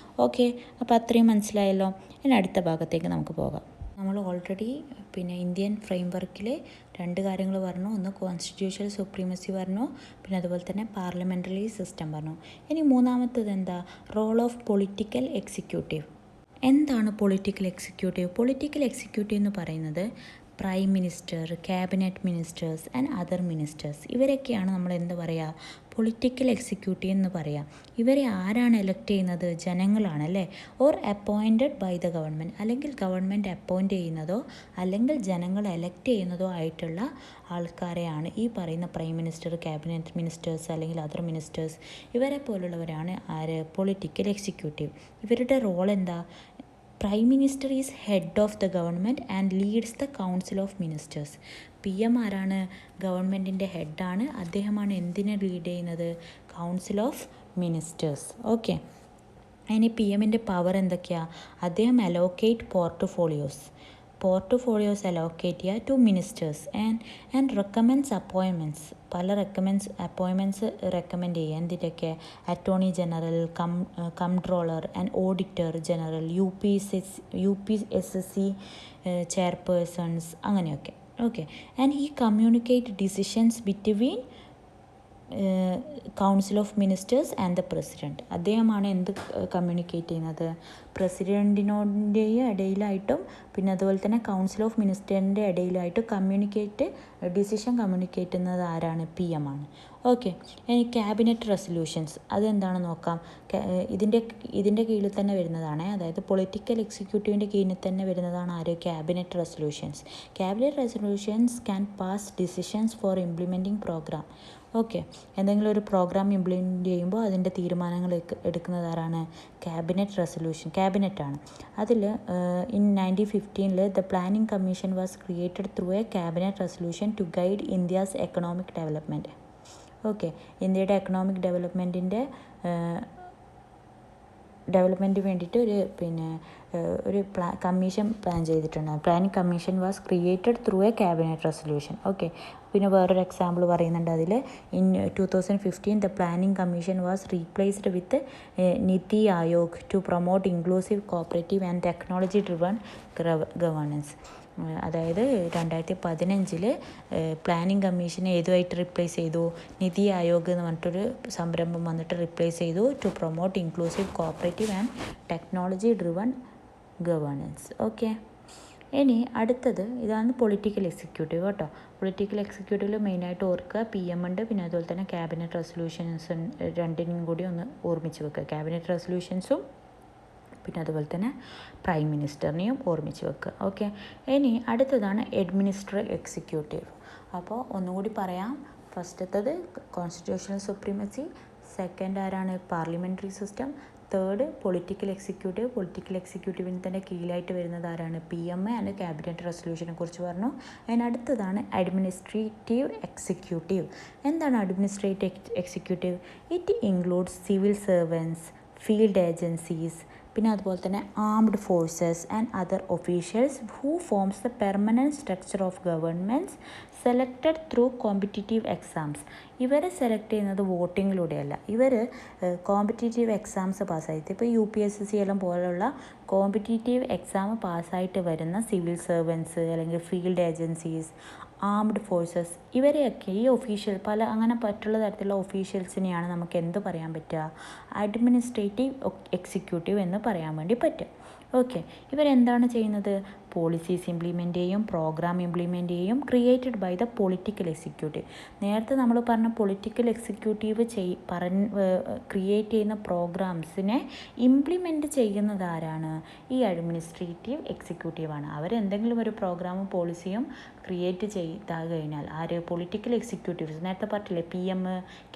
ഓക്കെ. അപ്പോൾ അത്രയും മനസ്സിലായല്ലോ. ഇനി അടുത്ത ഭാഗത്തേക്ക് നമുക്ക് പോകാം. നമ്മൾ ഓൾറെഡി ഇന്ത്യൻ ഫ്രെയിം വർക്കിൽ 2 കാര്യങ്ങൾ പറഞ്ഞു. ഒന്ന് കോൺസ്റ്റിറ്റ്യൂഷണൽ സുപ്രീമസി പറഞ്ഞു, പിന്നെ അതുപോലെ തന്നെ പാർലമെൻ്ററി സിസ്റ്റം പറഞ്ഞു. ഇനി മൂന്നാമത്തത് എന്താ? Role of political executive. എന്താണ് പൊളിറ്റിക്കൽ എക്സിക്യൂട്ടീവ്? പൊളിറ്റിക്കൽ എക്സിക്യൂട്ടീവ് എന്ന് പറയുന്നത് prime minister, cabinet ministers and other ministers, ഇവരൊക്കെയാണ് നമ്മൾ എന്ത് പറയുക? പൊളിറ്റിക്കൽ എക്സിക്യൂട്ടീവ് എന്ന് പറയാം. ഇവരെ ആരാണ് എലക്ട് ചെയ്യുന്നത്? ജനങ്ങളാണല്ലേ. Or appointed by the government, അല്ലെങ്കിൽ ഗവൺമെൻറ് അപ്പോയിൻറ്റ് ചെയ്യുന്നതോ അല്ലെങ്കിൽ ജനങ്ങൾ എലക്ട് ചെയ്യുന്നതോ ആയിട്ടുള്ള ആൾക്കാരെയാണ് ഈ പറയുന്ന പ്രൈം മിനിസ്റ്റർ, ക്യാബിനറ്റ് മിനിസ്റ്റേഴ്സ് അല്ലെങ്കിൽ അതർ മിനിസ്റ്റേഴ്സ്, ഇവരെ പോലുള്ളവരാണ് ആര്? Political executive. ഇവരുടെ റോൾ എന്താ? Prime minister is head of the government and leads the council of ministers. PM ആരാണ്? ഗവൺമെൻറ്റിൻ്റെ ഹെഡാണ്. അദ്ദേഹമാണ് എന്തിനെ ലീഡ് ചെയ്യുന്നത്? Council of ministers. ഓക്കെ. ഇനി PMൻ്റെ പവർ എന്തൊക്കെയാണ്? അദ്ദേഹം അലോക്കേറ്റ് പോർട്ട്ഫോളിയോസ് അലോക്കേറ്റ് ചെയ്യുക to ministers and recommends appointments. പല അപ്പോയിൻമെൻറ്റ്സ് റെക്കമെൻഡ് ചെയ്യുക. എന്തിൻ്റെയൊക്കെ? Attorney general, comptroller and auditor general, UPSC chairpersons, അങ്ങനെയൊക്കെ. Okay. And he communicate decisions between council of ministers and the president. അദ്ദേഹമാണ് എന്ത് communicate ചെയ്യുന്നത്? പ്രസിഡൻറ്റിനോടെയും ഇടയിലായിട്ടും പിന്നെ അതുപോലെ തന്നെ കൗൺസിൽ ഓഫ് മിനിസ്റ്ററിൻ്റെ ഇടയിലായിട്ടും ഡിസിഷൻ കമ്മ്യൂണിക്കേറ്റ് ചെയ്യുന്നത് ആരാണ്? PM ആണ്. ഓക്കെ. ഇനി ക്യാബിനറ്റ് റെസൊല്യൂഷൻസ്, അതെന്താണെന്ന് നോക്കാം. ഇതിൻ്റെ കീഴിൽ തന്നെ വരുന്നതാണ്. അതായത് പൊളിറ്റിക്കൽ എക്സിക്യൂട്ടീവിൻ്റെ കീഴിൽ തന്നെ വരുന്നതാണ് ആര്? Cabinet resolutions. Cabinet resolutions can pass decisions for implementing program. Okay. എന്തെങ്കിലും ഒരു പ്രോഗ്രാം ഇംപ്ലിമെൻറ്റ് ചെയ്യുമ്പോൾ അതിൻ്റെ തീരുമാനങ്ങൾ എടുക്കുന്നത് ആരാണ്? ക്യാബിനറ്റാണ്. അതിൽ in 1915 the planning commission was created through a cabinet resolution to guide India's economic development. Okay. ഇന്ത്യയുടെ എക്കണോമിക് ഡെവലപ്മെൻറ്റിന് വേണ്ടിയിട്ട് ഒരു കമ്മീഷൻ പ്ലാൻ ചെയ്തിട്ടുണ്ട്. Planning commission was created through a cabinet resolution. Okay. പിന്നെ വേറൊരു എക്സാമ്പിൾ പറയുന്നുണ്ട് അതിൽ. In 2015 the planning commission was replaced with NITI Aayog to promote inclusive cooperative and technology driven governance. അതായത് 2015 പ്ലാനിംഗ് കമ്മീഷനെ ഏതുമായിട്ട് റീപ്ലേസ് ചെയ്തു? നിതി ആയോഗ് എന്ന് പറഞ്ഞിട്ടൊരു സംരംഭം വന്നിട്ട് റീപ്ലേസ് ചെയ്തു. To promote inclusive cooperative and technology driven governance. Okay. ഇനി അടുത്തത് ഇതാണ് പൊളിറ്റിക്കൽ എക്സിക്യൂട്ടീവ് കേട്ടോ. പൊളിറ്റിക്കൽ എക്സിക്യൂട്ടീവിൽ മെയിനായിട്ട് ഓർക്കുക PM ഉണ്ട്, പിന്നെ അതുപോലെ തന്നെ ക്യാബിനറ്റ് റെസൊല്യൂഷൻസ്, രണ്ടിനും കൂടി ഒന്ന് ഓർമ്മിച്ച് വെക്കുക. ക്യാബിനറ്റ് റെസൊല്യൂഷൻസും പിന്നെ അതുപോലെ തന്നെ പ്രൈം മിനിസ്റ്ററിനെയും ഓർമ്മിച്ച് വെക്കുക. ഓക്കെ. ഇനി അടുത്തതാണ് അഡ്മിനിസ്ട്രേറ്റീവ് എക്സിക്യൂട്ടീവ്. അപ്പോൾ ഒന്നുകൂടി പറയാം. ഫസ്റ്റത്തത് കോൺസ്റ്റിറ്റ്യൂഷണൽ സുപ്രീമസി, സെക്കൻഡ് ആരാണ്? Parliamentary system, third political executive. Political എക്സിക്യൂട്ടീവിന് തന്നെ കീഴിലായിട്ട് വരുന്നത് ആരാണ്? PM ആൻഡ് ക്യാബിനറ്റ് റെസൊല്യൂഷനെ കുറിച്ച് പറഞ്ഞു. അതിനടുത്തതാണ് അഡ്മിനിസ്ട്രേറ്റീവ് എക്സിക്യൂട്ടീവ്. എന്താണ് administrative executive? It includes civil servants, field agencies, പിന്നെ അതുപോലെ തന്നെ armed forces and other officials who forms the permanent structure of governments selected through competitive exams. ഇവരെ സെലക്ട് ചെയ്യുന്നത് വോട്ടിങ്ങിലൂടെയല്ല. ഇവർ കോമ്പറ്റീറ്റീവ് എക്സാംസ് പാസ്സായിട്ട്, ഇപ്പോൾ UPSC എല്ലാം പോലുള്ള കോമ്പറ്റീറ്റീവ് എക്സാം പാസ്സായിട്ട് വരുന്ന സിവിൽ സർവൻസ് അല്ലെങ്കിൽ ഫീൽഡ് ഏജൻസീസ്, ആംഡ് ഫോഴ്സസ്, ഇവരെയൊക്കെ ഈ ഒഫീഷ്യൽ അങ്ങനെ മറ്റുള്ള തരത്തിലുള്ള ഒഫീഷ്യൽസിനെയാണ് നമുക്ക് എന്ത് പറയാൻ പറ്റുക? അഡ്മിനിസ്ട്രേറ്റീവ് എക്സിക്യൂട്ടീവ് എന്ന് പറയാൻ വേണ്ടി പറ്റും. ഓക്കെ. ഇവരെന്താണ് ചെയ്യുന്നത്? പോളിസീസ് ഇംപ്ലിമെൻ്റ് ചെയ്യും, പ്രോഗ്രാം ഇംപ്ലിമെൻ്റ് ചെയ്യും, created by the political executive. നേരത്തെ നമ്മൾ പറഞ്ഞ പൊളിറ്റിക്കൽ എക്സിക്യൂട്ടീവ് ക്രിയേറ്റ് ചെയ്യുന്ന പ്രോഗ്രാംസിനെ ഇംപ്ലിമെൻ്റ് ചെയ്യുന്നത് ആരാണ്? ഈ അഡ്മിനിസ്ട്രേറ്റീവ് എക്സിക്യൂട്ടീവാണ്. അവരെന്തെങ്കിലും ഒരു പ്രോഗ്രാമും പോളിസിയും ക്രിയേറ്റ് ചെയ്താൽ കഴിഞ്ഞാൽ പൊളിറ്റിക്കൽ എക്സിക്യൂട്ടീവ്സ്, നേരത്തെ പറഞ്ഞില്ലേ PM,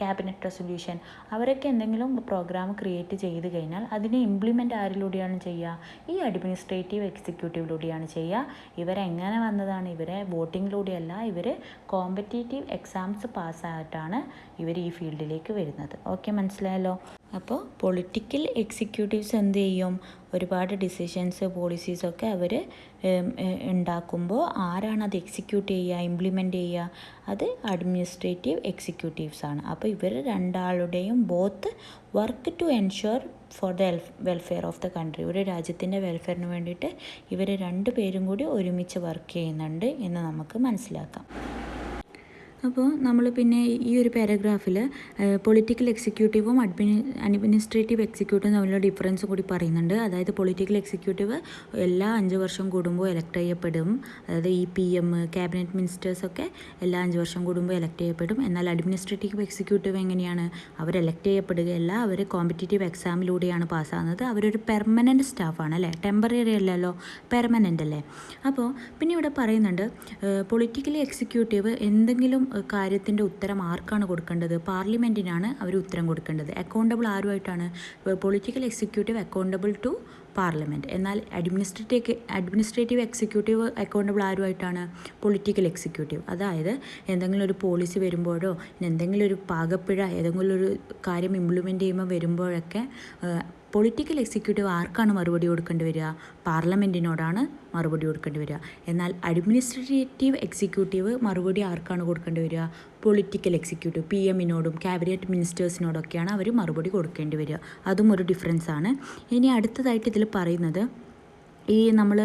ക്യാബിനറ്റ് റെസൊല്യൂഷൻ, അവരൊക്കെ എന്തെങ്കിലും പ്രോഗ്രാം ക്രിയേറ്റ് ചെയ്ത് കഴിഞ്ഞാൽ അതിനെ ഇംപ്ലിമെൻ്റ് ആരിലൂടെയാണ് ചെയ്യുക? ഈ അഡ്മിനിസ്ട്രേറ്റീവ് എക്സിക്യൂട്ടീവിലൂടെയാണ് ചെയ്യുക. ഇവരെങ്ങനെ വന്നതാണ്? ഇവരെ വോട്ടിങ്ങിലൂടെയല്ല, ഇവർ കോമ്പറ്റീറ്റീവ് എക്സാംസ് പാസ്സായിട്ടാണ് ഇവർ ഈ ഫീൽഡിലേക്ക് വരുന്നത്. ഓക്കെ, മനസ്സിലായല്ലോ. അപ്പോൾ പൊളിറ്റിക്കൽ എക്സിക്യൂട്ടീവ്സ് എന്ത് ചെയ്യും? ഒരുപാട് ഡിസിഷൻസ്, പോളിസീസൊക്കെ അവർ ഉണ്ടാക്കുമ്പോൾ ആരാണ് അത് എക്സിക്യൂട്ട് ചെയ്യുക, ഇംപ്ലിമെൻ്റ് ചെയ്യുക? അത് അഡ്മിനിസ്ട്രേറ്റീവ് എക്സിക്യൂട്ടീവ്സ് ആണ്. അപ്പോൾ ഇവർ രണ്ടാളുടെയും both work to ensure for the welfare of the country. ഒരു രാജ്യത്തിൻ്റെ വെൽഫെയറിന് വേണ്ടിയിട്ട് ഇവർ 2 പേരും കൂടി ഒരുമിച്ച് വർക്ക് ചെയ്യുന്നുണ്ട് എന്ന് നമുക്ക് മനസ്സിലാക്കാം. അപ്പോൾ നമ്മൾ പിന്നെ ഈ ഒരു പാരഗ്രാഫിൽ പൊളിറ്റിക്കൽ എക്സിക്യൂട്ടീവും അഡ്മിനിസ്ട്രേറ്റീവ് എക്സിക്യൂട്ടീവും തമ്മിലുള്ള ഡിഫറൻസ് കൂടി പറയുന്നുണ്ട്. അതായത് പൊളിറ്റിക്കൽ എക്സിക്യൂട്ടീവ് എല്ലാ 5 വർഷം കൂടുമ്പോൾ എലക്ട് ചെയ്യപ്പെടും. അതായത് ഈ PM, ക്യാബിനറ്റ് മിനിസ്റ്റേഴ്സൊക്കെ എല്ലാ 5 വർഷം കൂടുമ്പോൾ എലക്ട് ചെയ്യപ്പെടും. എന്നാൽ അഡ്മിനിസ്ട്രേറ്റീവ് എക്സിക്യൂട്ടീവ് എങ്ങനെയാണ്? അവർ എലക്ട് ചെയ്യപ്പെടുകയല്ല, അവർ കോമ്പറ്റേറ്റീവ് എക്സാമിലൂടെയാണ് പാസ്സാകുന്നത്. അവരൊരു പെർമനൻറ്റ് സ്റ്റാഫാണ് അല്ലേ, ടെമ്പററി അല്ലല്ലോ, പെർമനൻ്റ് അല്ലേ. അപ്പോൾ പിന്നെ ഇവിടെ പറയുന്നുണ്ട് പൊളിറ്റിക്കലി എക്സിക്യൂട്ടീവ് എന്തെങ്കിലും കാര്യത്തിൻ്റെ ഉത്തരം ആർക്കാണ് കൊടുക്കേണ്ടത്? പാർലമെൻറ്റിനാണ് അവർ ഉത്തരം കൊടുക്കേണ്ടത്. അക്കൗണ്ടബിൾ ആരുമായിട്ടാണ്? Political executive accountable to parliament. എന്നാൽ അഡ്മിനിസ്ട്രേറ്റീവ് എക്സിക്യൂട്ടീവ് അക്കൗണ്ടബിൾ ആരുമായിട്ടാണ്? Political executive. അതായത് എന്തെങ്കിലും ഒരു പോളിസി വരുമ്പോഴോ എന്തെങ്കിലും ഒരു പാകപ്പിഴ ഏതെങ്കിലും ഒരു കാര്യം ഇംപ്ലിമെൻ്റ് ചെയ്യുമ്പോൾ വരുമ്പോഴൊക്കെ പൊളിറ്റിക്കൽ എക്സിക്യൂട്ടീവ് ആർക്കാണ് മറുപടി കൊടുക്കേണ്ടി വരിക? പാർലമെൻറ്റിനോടാണ് മറുപടി കൊടുക്കേണ്ടി വരിക. എന്നാൽ അഡ്മിനിസ്ട്രേറ്റീവ് എക്സിക്യൂട്ടീവ് മറുപടി ആർക്കാണ് കൊടുക്കേണ്ടി വരിക? പൊളിറ്റിക്കൽ എക്സിക്യൂട്ടീവ് PMനോടും ക്യാബിനറ്റ് മിനിസ്റ്റേഴ്സിനോടൊക്കെയാണ് അവർ മറുപടി കൊടുക്കേണ്ടി വരിക. അതും ഒരു ഡിഫറൻസാണ്. ഇനി അടുത്തതായിട്ട് ഇതിൽ പറയുന്നത് നമ്മൾ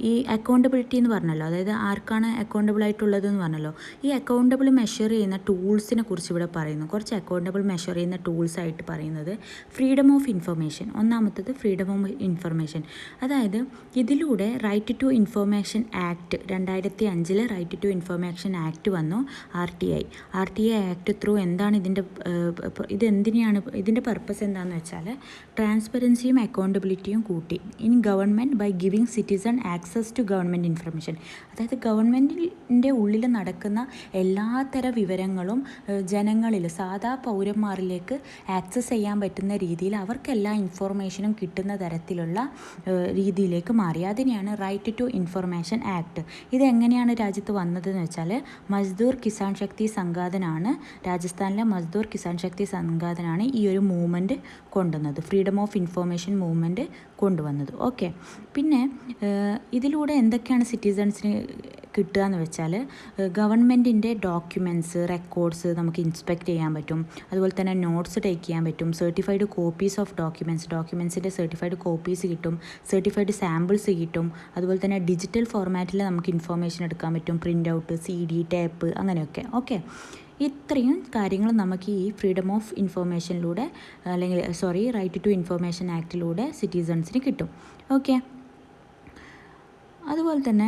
ഈ അക്കൗണ്ടബിലിറ്റി എന്ന് പറഞ്ഞല്ലോ, അതായത് ആർക്കാണ് അക്കൗണ്ടബിൾ ആയിട്ടുള്ളതെന്ന് പറഞ്ഞല്ലോ. ഈ അക്കൗണ്ടബിൾ മെഷർ ചെയ്യുന്ന ടൂൾസിനെ കുറിച്ച് ഇവിടെ പറയുന്നു. കുറച്ച് അക്കൗണ്ടബിൾ മെഷർ ചെയ്യുന്ന ടൂൾസായിട്ട് പറയുന്നത് ഫ്രീഡം ഓഫ് ഇൻഫർമേഷൻ. ഒന്നാമത്തത് ഫ്രീഡം ഓഫ് ഇൻഫർമേഷൻ. അതായത് ഇതിലൂടെ right to information act 2005 right to information act വന്നു. RTI ആക്ട് ത്രൂ എന്താണ് ഇതെന്തിനാണ് ഇതിൻ്റെ പർപ്പസ് എന്താണെന്ന് വെച്ചാൽ ട്രാൻസ്പെറൻസിയും അക്കൗണ്ടബിലിറ്റിയും കൂട്ടി. In government by giving citizen access to government information. അതായത് ഗവൺമെൻറ്റിൻ്റെ ഉള്ളിൽ നടക്കുന്ന എല്ലാത്തര വിവരങ്ങളും ജനങ്ങളിൽ, സാധാ പൗരന്മാരിലേക്ക് ആക്സസ് ചെയ്യാൻ പറ്റുന്ന രീതിയിൽ അവർക്ക് എല്ലാ ഇൻഫർമേഷനും കിട്ടുന്ന തരത്തിലുള്ള രീതിയിലേക്ക് മാറി. അതിനെയാണ് റൈറ്റ് ടു ഇൻഫർമേഷൻ ആക്ട്. ഇതെങ്ങനെയാണ് രാജ്യത്ത് വന്നതെന്ന് വെച്ചാൽ മസ്ദൂർ കിസാൻ ശക്തി സംഘാതനാണ്, രാജസ്ഥാനിലെ മസ്ദൂർ കിസാൻ ശക്തി സംഘാതനാണ് ഈ ഒരു മൂവ്മെൻറ്റ് കൊണ്ടുവന്നത്, ഫ്രീഡം ഓഫ് ഇൻഫർമേഷൻ മൂവ്മെൻറ്റ് കൊണ്ടുവന്നത്. ഓക്കെ. പിന്നെ ഇതിലൂടെ എന്തൊക്കെയാണ് സിറ്റിസൺസിന് കിട്ടുക എന്ന് വെച്ചാൽ ഗവൺമെൻറ്റിൻ്റെ ഡോക്യുമെൻറ്റ്സ്, റെക്കോർഡ്സ് നമുക്ക് ഇൻസ്പെക്റ്റ് ചെയ്യാൻ പറ്റും. അതുപോലെ തന്നെ നോട്ട്സ് ടേക്ക് ചെയ്യാൻ പറ്റും. സർട്ടിഫൈഡ് കോപ്പീസ് ഓഫ് ഡോക്യുമെൻറ്റ്സിൻ്റെ സർട്ടിഫൈഡ് കോപ്പീസ് കിട്ടും. സർട്ടിഫൈഡ് സാമ്പിൾസ് കിട്ടും. അതുപോലെ തന്നെ ഡിജിറ്റൽ ഫോർമാറ്റിൽ നമുക്ക് ഇൻഫർമേഷൻ എടുക്കാൻ പറ്റും. പ്രിൻ്റ് ഔട്ട്, CD, ടേപ്പ്, അങ്ങനെയൊക്കെ. ഓക്കെ. ഇത്രയും കാര്യങ്ങൾ നമുക്ക് ഈ ഫ്രീഡം ഓഫ് ഇൻഫർമേഷനിലൂടെ റൈറ്റ് ടു ഇൻഫർമേഷൻ ആക്ടിലൂടെ സിറ്റിസൺസിന് കിട്ടും. ഓക്കെ. അതുപോലെ തന്നെ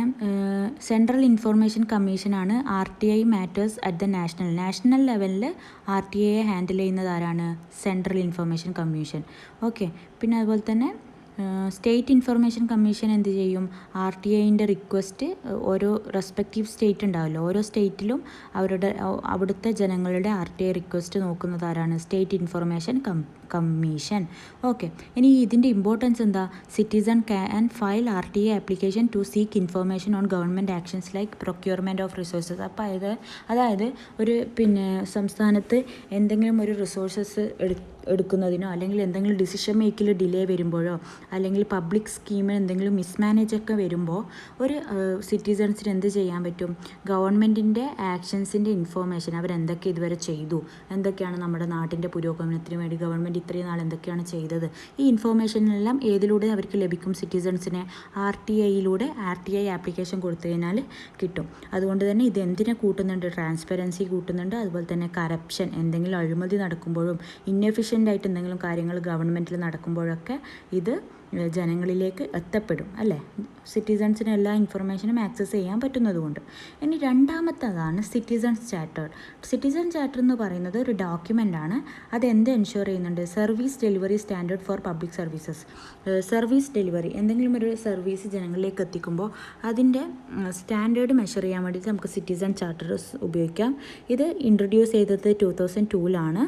സെൻട്രൽ ഇൻഫർമേഷൻ കമ്മീഷനാണ് RTI matters at the national ലെവലിൽ RTIയെ ഹാൻഡിൽ ചെയ്യുന്നത് ആരാണ്? Central information commission. ഓക്കെ. പിന്നെ അതുപോലെ തന്നെ സ്റ്റേറ്റ് ഇൻഫർമേഷൻ കമ്മീഷൻ എന്ത് ചെയ്യും? RTIൻ്റെ റിക്വസ്റ്റ് ഓരോ റെസ്പെക്റ്റീവ് സ്റ്റേറ്റ് ഉണ്ടാവുമല്ലോ, ഓരോ സ്റ്റേറ്റിലും അവിടുത്തെ ജനങ്ങളുടെ RTI റിക്വസ്റ്റ് നോക്കുന്നത് ആരാണ്? State information commission. ഓക്കെ. ഇനി ഇതിൻ്റെ ഇമ്പോർട്ടൻസ് എന്താ? Citizen can file RTI application to seek information on government actions like procurement of resources. അപ്പോൾ അതായത് ഒരു സംസ്ഥാനത്ത് എന്തെങ്കിലും ഒരു റിസോഴ്സസ് എടുക്കുന്നതിനോ അല്ലെങ്കിൽ എന്തെങ്കിലും ഡിസിഷൻ മേക്കിൽ ഡിലേ വരുമ്പോഴോ അല്ലെങ്കിൽ പബ്ലിക് സ്കീമിൽ എന്തെങ്കിലും മിസ്മാനേജൊക്കെ വരുമ്പോൾ ഒരു സിറ്റിസൺസിന് എന്ത് ചെയ്യാൻ പറ്റും? ഗവൺമെൻറ്റിൻ്റെ ആക്ഷൻസിൻ്റെ ഇൻഫോർമേഷൻ, അവരെന്തൊക്കെ ഇതുവരെ ചെയ്തു, എന്തൊക്കെയാണ് നമ്മുടെ നാട്ടിൻ്റെ പുരോഗമനത്തിന് വേണ്ടി ഗവൺമെൻറ് ഇത്രയും നാൾ എന്തൊക്കെയാണ് ചെയ്തത്, ഈ ഇൻഫോർമേഷനെല്ലാം ഏതിലൂടെ അവർക്ക് ലഭിക്കും? സിറ്റിസൺസിനെ RTIയിലൂടെ RTI ആപ്ലിക്കേഷൻ കൊടുത്തു കഴിഞ്ഞാൽ കിട്ടും. അതുകൊണ്ട് തന്നെ ഇത് എന്തിനെ കൂട്ടുന്നുണ്ട്? ട്രാൻസ്പെറൻസി കൂട്ടുന്നുണ്ട്. അതുപോലെ തന്നെ കറപ്ഷൻ, എന്തെങ്കിലും അഴിമതി നടക്കുമ്പോഴും ഇന്നെഫിഷ്യൻ്റായിട്ട് എന്തെങ്കിലും കാര്യങ്ങൾ ഗവൺമെൻറ്റിൽ നടക്കുമ്പോഴൊക്കെ ഇത് ജനങ്ങളിലേക്ക് എത്തപ്പെടും അല്ലേ? സിറ്റിസൺസിന് എല്ലാ ഇൻഫർമേഷനും ആക്സസ് ചെയ്യാൻ പറ്റുന്നതുകൊണ്ട്. ഇനി രണ്ടാമത്തതാണ് സിറ്റിസൺസ് ചാർട്ടർ. സിറ്റിസൺ ചാർട്ടർ എന്ന് പറയുന്നത് ഒരു ഡോക്യുമെൻ്റാണ്. അതെന്ത് എൻഷുർ ചെയ്യുന്നുണ്ട്? Service delivery standard for public services. Service delivery, എന്തെങ്കിലും ഒരു സർവീസ് ജനങ്ങളിലേക്ക് എത്തിക്കുമ്പോൾ അതിൻ്റെ സ്റ്റാൻഡേർഡ് മെഷർ ചെയ്യാൻ വേണ്ടിയിട്ട് നമുക്ക് സിറ്റിസൺ ചാർട്ടർ ഉപയോഗിക്കാം. ഇത് ഇൻട്രൊഡ്യൂസ് ചെയ്തത് 2002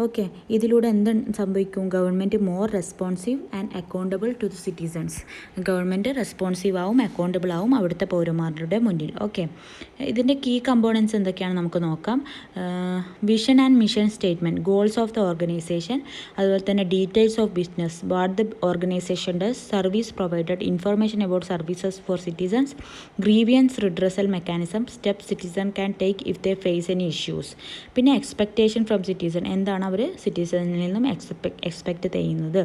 ഓക്കെ. ഇതിലൂടെ എന്ത് സംഭവിക്കും? Government more responsive and accountable to the citizens. Government responsive responsive ആവും, അക്കൗണ്ടബിൾ ആവും അവിടുത്തെ പൗരന്മാരുടെ മുന്നിൽ. ഓക്കെ, ഇതിൻ്റെ കീ കമ്പോണൻസ് എന്തൊക്കെയാണ് നമുക്ക് നോക്കാം. Vision and mission statement, goals of the organisation, അതുപോലെ തന്നെ details of business, what the organisation does, service provided, information about services for citizens, grievance redressal mechanism, step citizen can take if they face any issues. പിന്നെ expectation from citizen, എന്താണ് അവർ സിറ്റിസണിൽ നിന്നും expect ചെയ്യുന്നത്.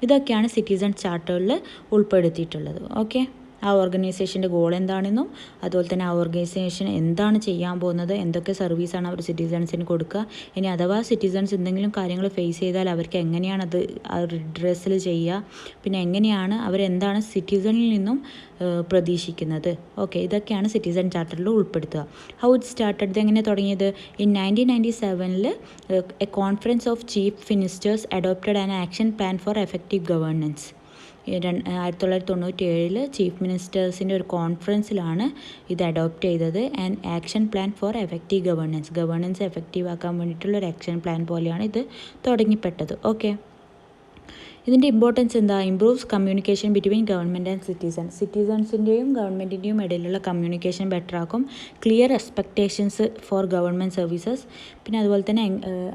ഇതൊക്കെയാണ് citizen ചാർട്ടറിൽ ഉൾപ്പെടുത്തിയിട്ടുള്ളത്. Okay, ആ ഓർഗനൈസേഷൻ്റെ goal എന്താണെന്നും അതുപോലെ തന്നെ ആ ഓർഗനൈസേഷൻ എന്താണ് ചെയ്യാൻ പോകുന്നത്, എന്തൊക്കെ സർവീസാണ് അവർ സിറ്റിസൺസിന് കൊടുക്കുക, ഇനി അഥവാ സിറ്റിസൺസ് എന്തെങ്കിലും കാര്യങ്ങൾ ഫേസ് ചെയ്താൽ അവർക്ക് എങ്ങനെയാണത് റിഡ്രസ്സിൽ ചെയ്യുക, പിന്നെ എങ്ങനെയാണ് അവരെന്താണ് സിറ്റിസണിൽ നിന്നും പ്രതീക്ഷിക്കുന്നത്. ഓക്കെ, ഇതൊക്കെയാണ് സിറ്റിസൺ ചാർട്ടറിൽ ഉൾപ്പെടുത്തുക. ഹൗ ഇറ്റ് സ്റ്റാർട്ടഡ്, ഇതെങ്ങനെ തുടങ്ങിയത്? In 1997 a conference of chief ministers adopted an action plan for effective governance. 1997 chief മിനിസ്റ്റേഴ്സിൻ്റെ ഒരു കോൺഫറൻസിലാണ് ഇത് അഡോപ്റ്റ് ചെയ്തത്. And action plan for effective governance effective ആക്കാൻ വേണ്ടിയിട്ടുള്ള ഒരു ആക്ഷൻ പ്ലാൻ പോലെയാണ് ഇത് തുടങ്ങിപ്പെട്ടത്. ഓക്കെ, ഇതിൻ്റെ ഇമ്പോർട്ടൻസ് എന്താ? Improves communication between government and സിറ്റിസൺസിൻ്റെയും ഗവൺമെൻറ്റിൻ്റെയും ഇടയിലുള്ള കമ്മ്യൂണിക്കേഷൻ ബെറ്റർ ആക്കും. Clear expectations for government services, പിന്നെ അതുപോലെ തന്നെ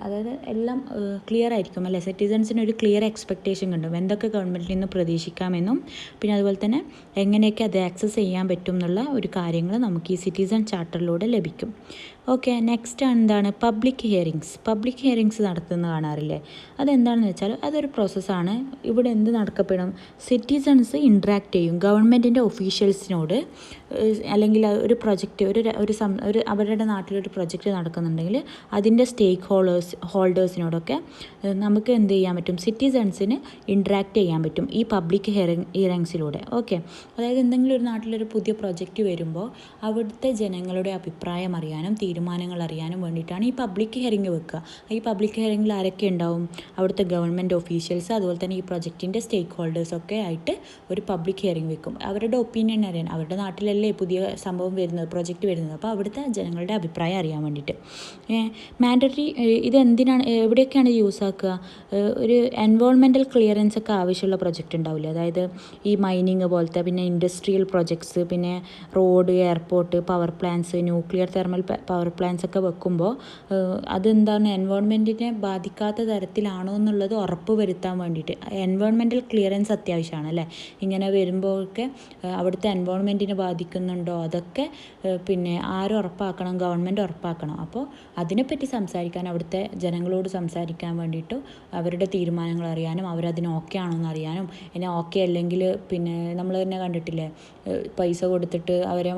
അതായത് എല്ലാം ക്ലിയർ ആയിരിക്കും അല്ലേ, സിറ്റിസൺസിന് ഒരു ക്ലിയർ എക്സ്പെക്റ്റേഷൻ കിട്ടും എന്തൊക്കെ ഗവൺമെൻറ്റിൽ നിന്ന് പ്രതീക്ഷിക്കാമെന്നും പിന്നെ അതുപോലെ തന്നെ എങ്ങനെയൊക്കെ അത് ആക്സസ് ചെയ്യാൻ പറ്റും എന്നുള്ള ഒരു കാര്യങ്ങൾ നമുക്ക് ഈ സിറ്റിസൺ ചാർട്ടറിലൂടെ ലഭിക്കും. ഓക്കെ, നെക്സ്റ്റ് എന്താണ്? പബ്ലിക് ഹിയറിങ്സ് നടത്തുന്ന കാണാറില്ലേ? അതെന്താണെന്ന് വെച്ചാൽ അതൊരു പ്രോസസ്സാണ്. ഇവിടെ എന്ത് നടക്കപ്പെടും? സിറ്റിസൺസ് ഇൻട്രാക്ട് ചെയ്യും ഗവൺമെൻറ്റിൻ്റെ ഒഫീഷ്യൽസിനോട്, അല്ലെങ്കിൽ ഒരു പ്രൊജക്റ്റ് ഒരു അവരുടെ നാട്ടിലൊരു പ്രൊജക്റ്റ് നടക്കുന്നുണ്ടെങ്കിൽ അതിൻ്റെ സ്റ്റേക്ക് ഹോൾഡേഴ്സിനോടൊക്കെ നമുക്ക് എന്ത് ചെയ്യാൻ പറ്റും? സിറ്റിസൺസിന് ഇൻട്രാക്ട് ചെയ്യാൻ പറ്റും ഈ പബ്ലിക് ഹിയറിങ്സിലൂടെ. ഓക്കെ, അതായത് എന്തെങ്കിലും ഒരു നാട്ടിലൊരു പുതിയ പ്രൊജക്റ്റ് വരുമ്പോൾ അവിടുത്തെ ജനങ്ങളുടെ അഭിപ്രായം അറിയാനും തീരുമാനങ്ങൾ അറിയാനും വേണ്ടിയിട്ടാണ് ഈ പബ്ലിക് ഹിയറിംഗ് വെക്കുക. ഈ പബ്ലിക് ഹിയറിംഗിൽ ആരൊക്കെ ഉണ്ടാവും? അവിടുത്തെ ഗവൺമെൻറ് ഒഫീഷ്യൽസ്, അതുപോലെ തന്നെ ഈ പ്രൊജക്റ്റിൻ്റെ സ്റ്റേക്ക് ഹോൾഡേഴ്സൊക്കെ ആയിട്ട് ഒരു പബ്ലിക് ഹിയറിംഗ് വെക്കും. അവരുടെ ഒപ്പീനിയൻ അറിയാൻ, അവരുടെ നാട്ടിലല്ലേ പുതിയ സംഭവം വരുന്നത്, പ്രൊജക്റ്റ് വരുന്നത്, അപ്പോൾ അവിടുത്തെ ജനങ്ങളുടെ അഭിപ്രായം അറിയാൻ വേണ്ടിയിട്ട്. മാൻഡറ്ററി ഇത് എന്തിനാണ്, എവിടെയൊക്കെയാണ് യൂസ് ആക്കുക? ഒരു എൻവയോൺമെൻറ്റൽ ക്ലിയറൻസ് ഒക്കെ ആവശ്യമുള്ള പ്രൊജക്റ്റ് ഉണ്ടാവില്ലേ, അതായത് ഈ മൈനിങ് പോലത്തെ, പിന്നെ ഇൻഡസ്ട്രിയൽ പ്രൊജക്ട്സ്, പിന്നെ road, airport, power plants, nuclear thermal power plants ഒക്കെ വെക്കുമ്പോൾ അതെന്താണ് എൻവയോൺമെൻറ്റിനെ ബാധിക്കാത്ത തരത്തിലാണോ എന്നുള്ളത് ഉറപ്പ് വരുത്താൻ വേണ്ടിയിട്ട് എൻവയോൺമെൻറ്റൽ ക്ലിയറൻസ് അത്യാവശ്യമാണ് അല്ലേ. ഇങ്ങനെ വരുമ്പോഴൊക്കെ അവിടുത്തെ എൻവയോൺമെൻറ്റിനെ ബാധിക്കുന്നുണ്ടോ അതൊക്കെ പിന്നെ ആരും ഉറപ്പാക്കണം? ഗവൺമെൻറ് ഉറപ്പാക്കണം. അപ്പോൾ അതിനെപ്പറ്റി സംസാരിക്കാൻ, അവിടുത്തെ ജനങ്ങളോട് സംസാരിക്കാൻ വേണ്ടിയിട്ട് അവരുടെ തീരുമാനങ്ങൾ അറിയാനും അവരതിന് ഓക്കെ ആണോ എന്ന് അറിയാനും, ഇനി ഓക്കെ അല്ലെങ്കിൽ പിന്നെ നമ്മൾ തന്നെ കണ്ടിട്ടില്ലേ പൈസ കൊടുത്തിട്ട് അവരെ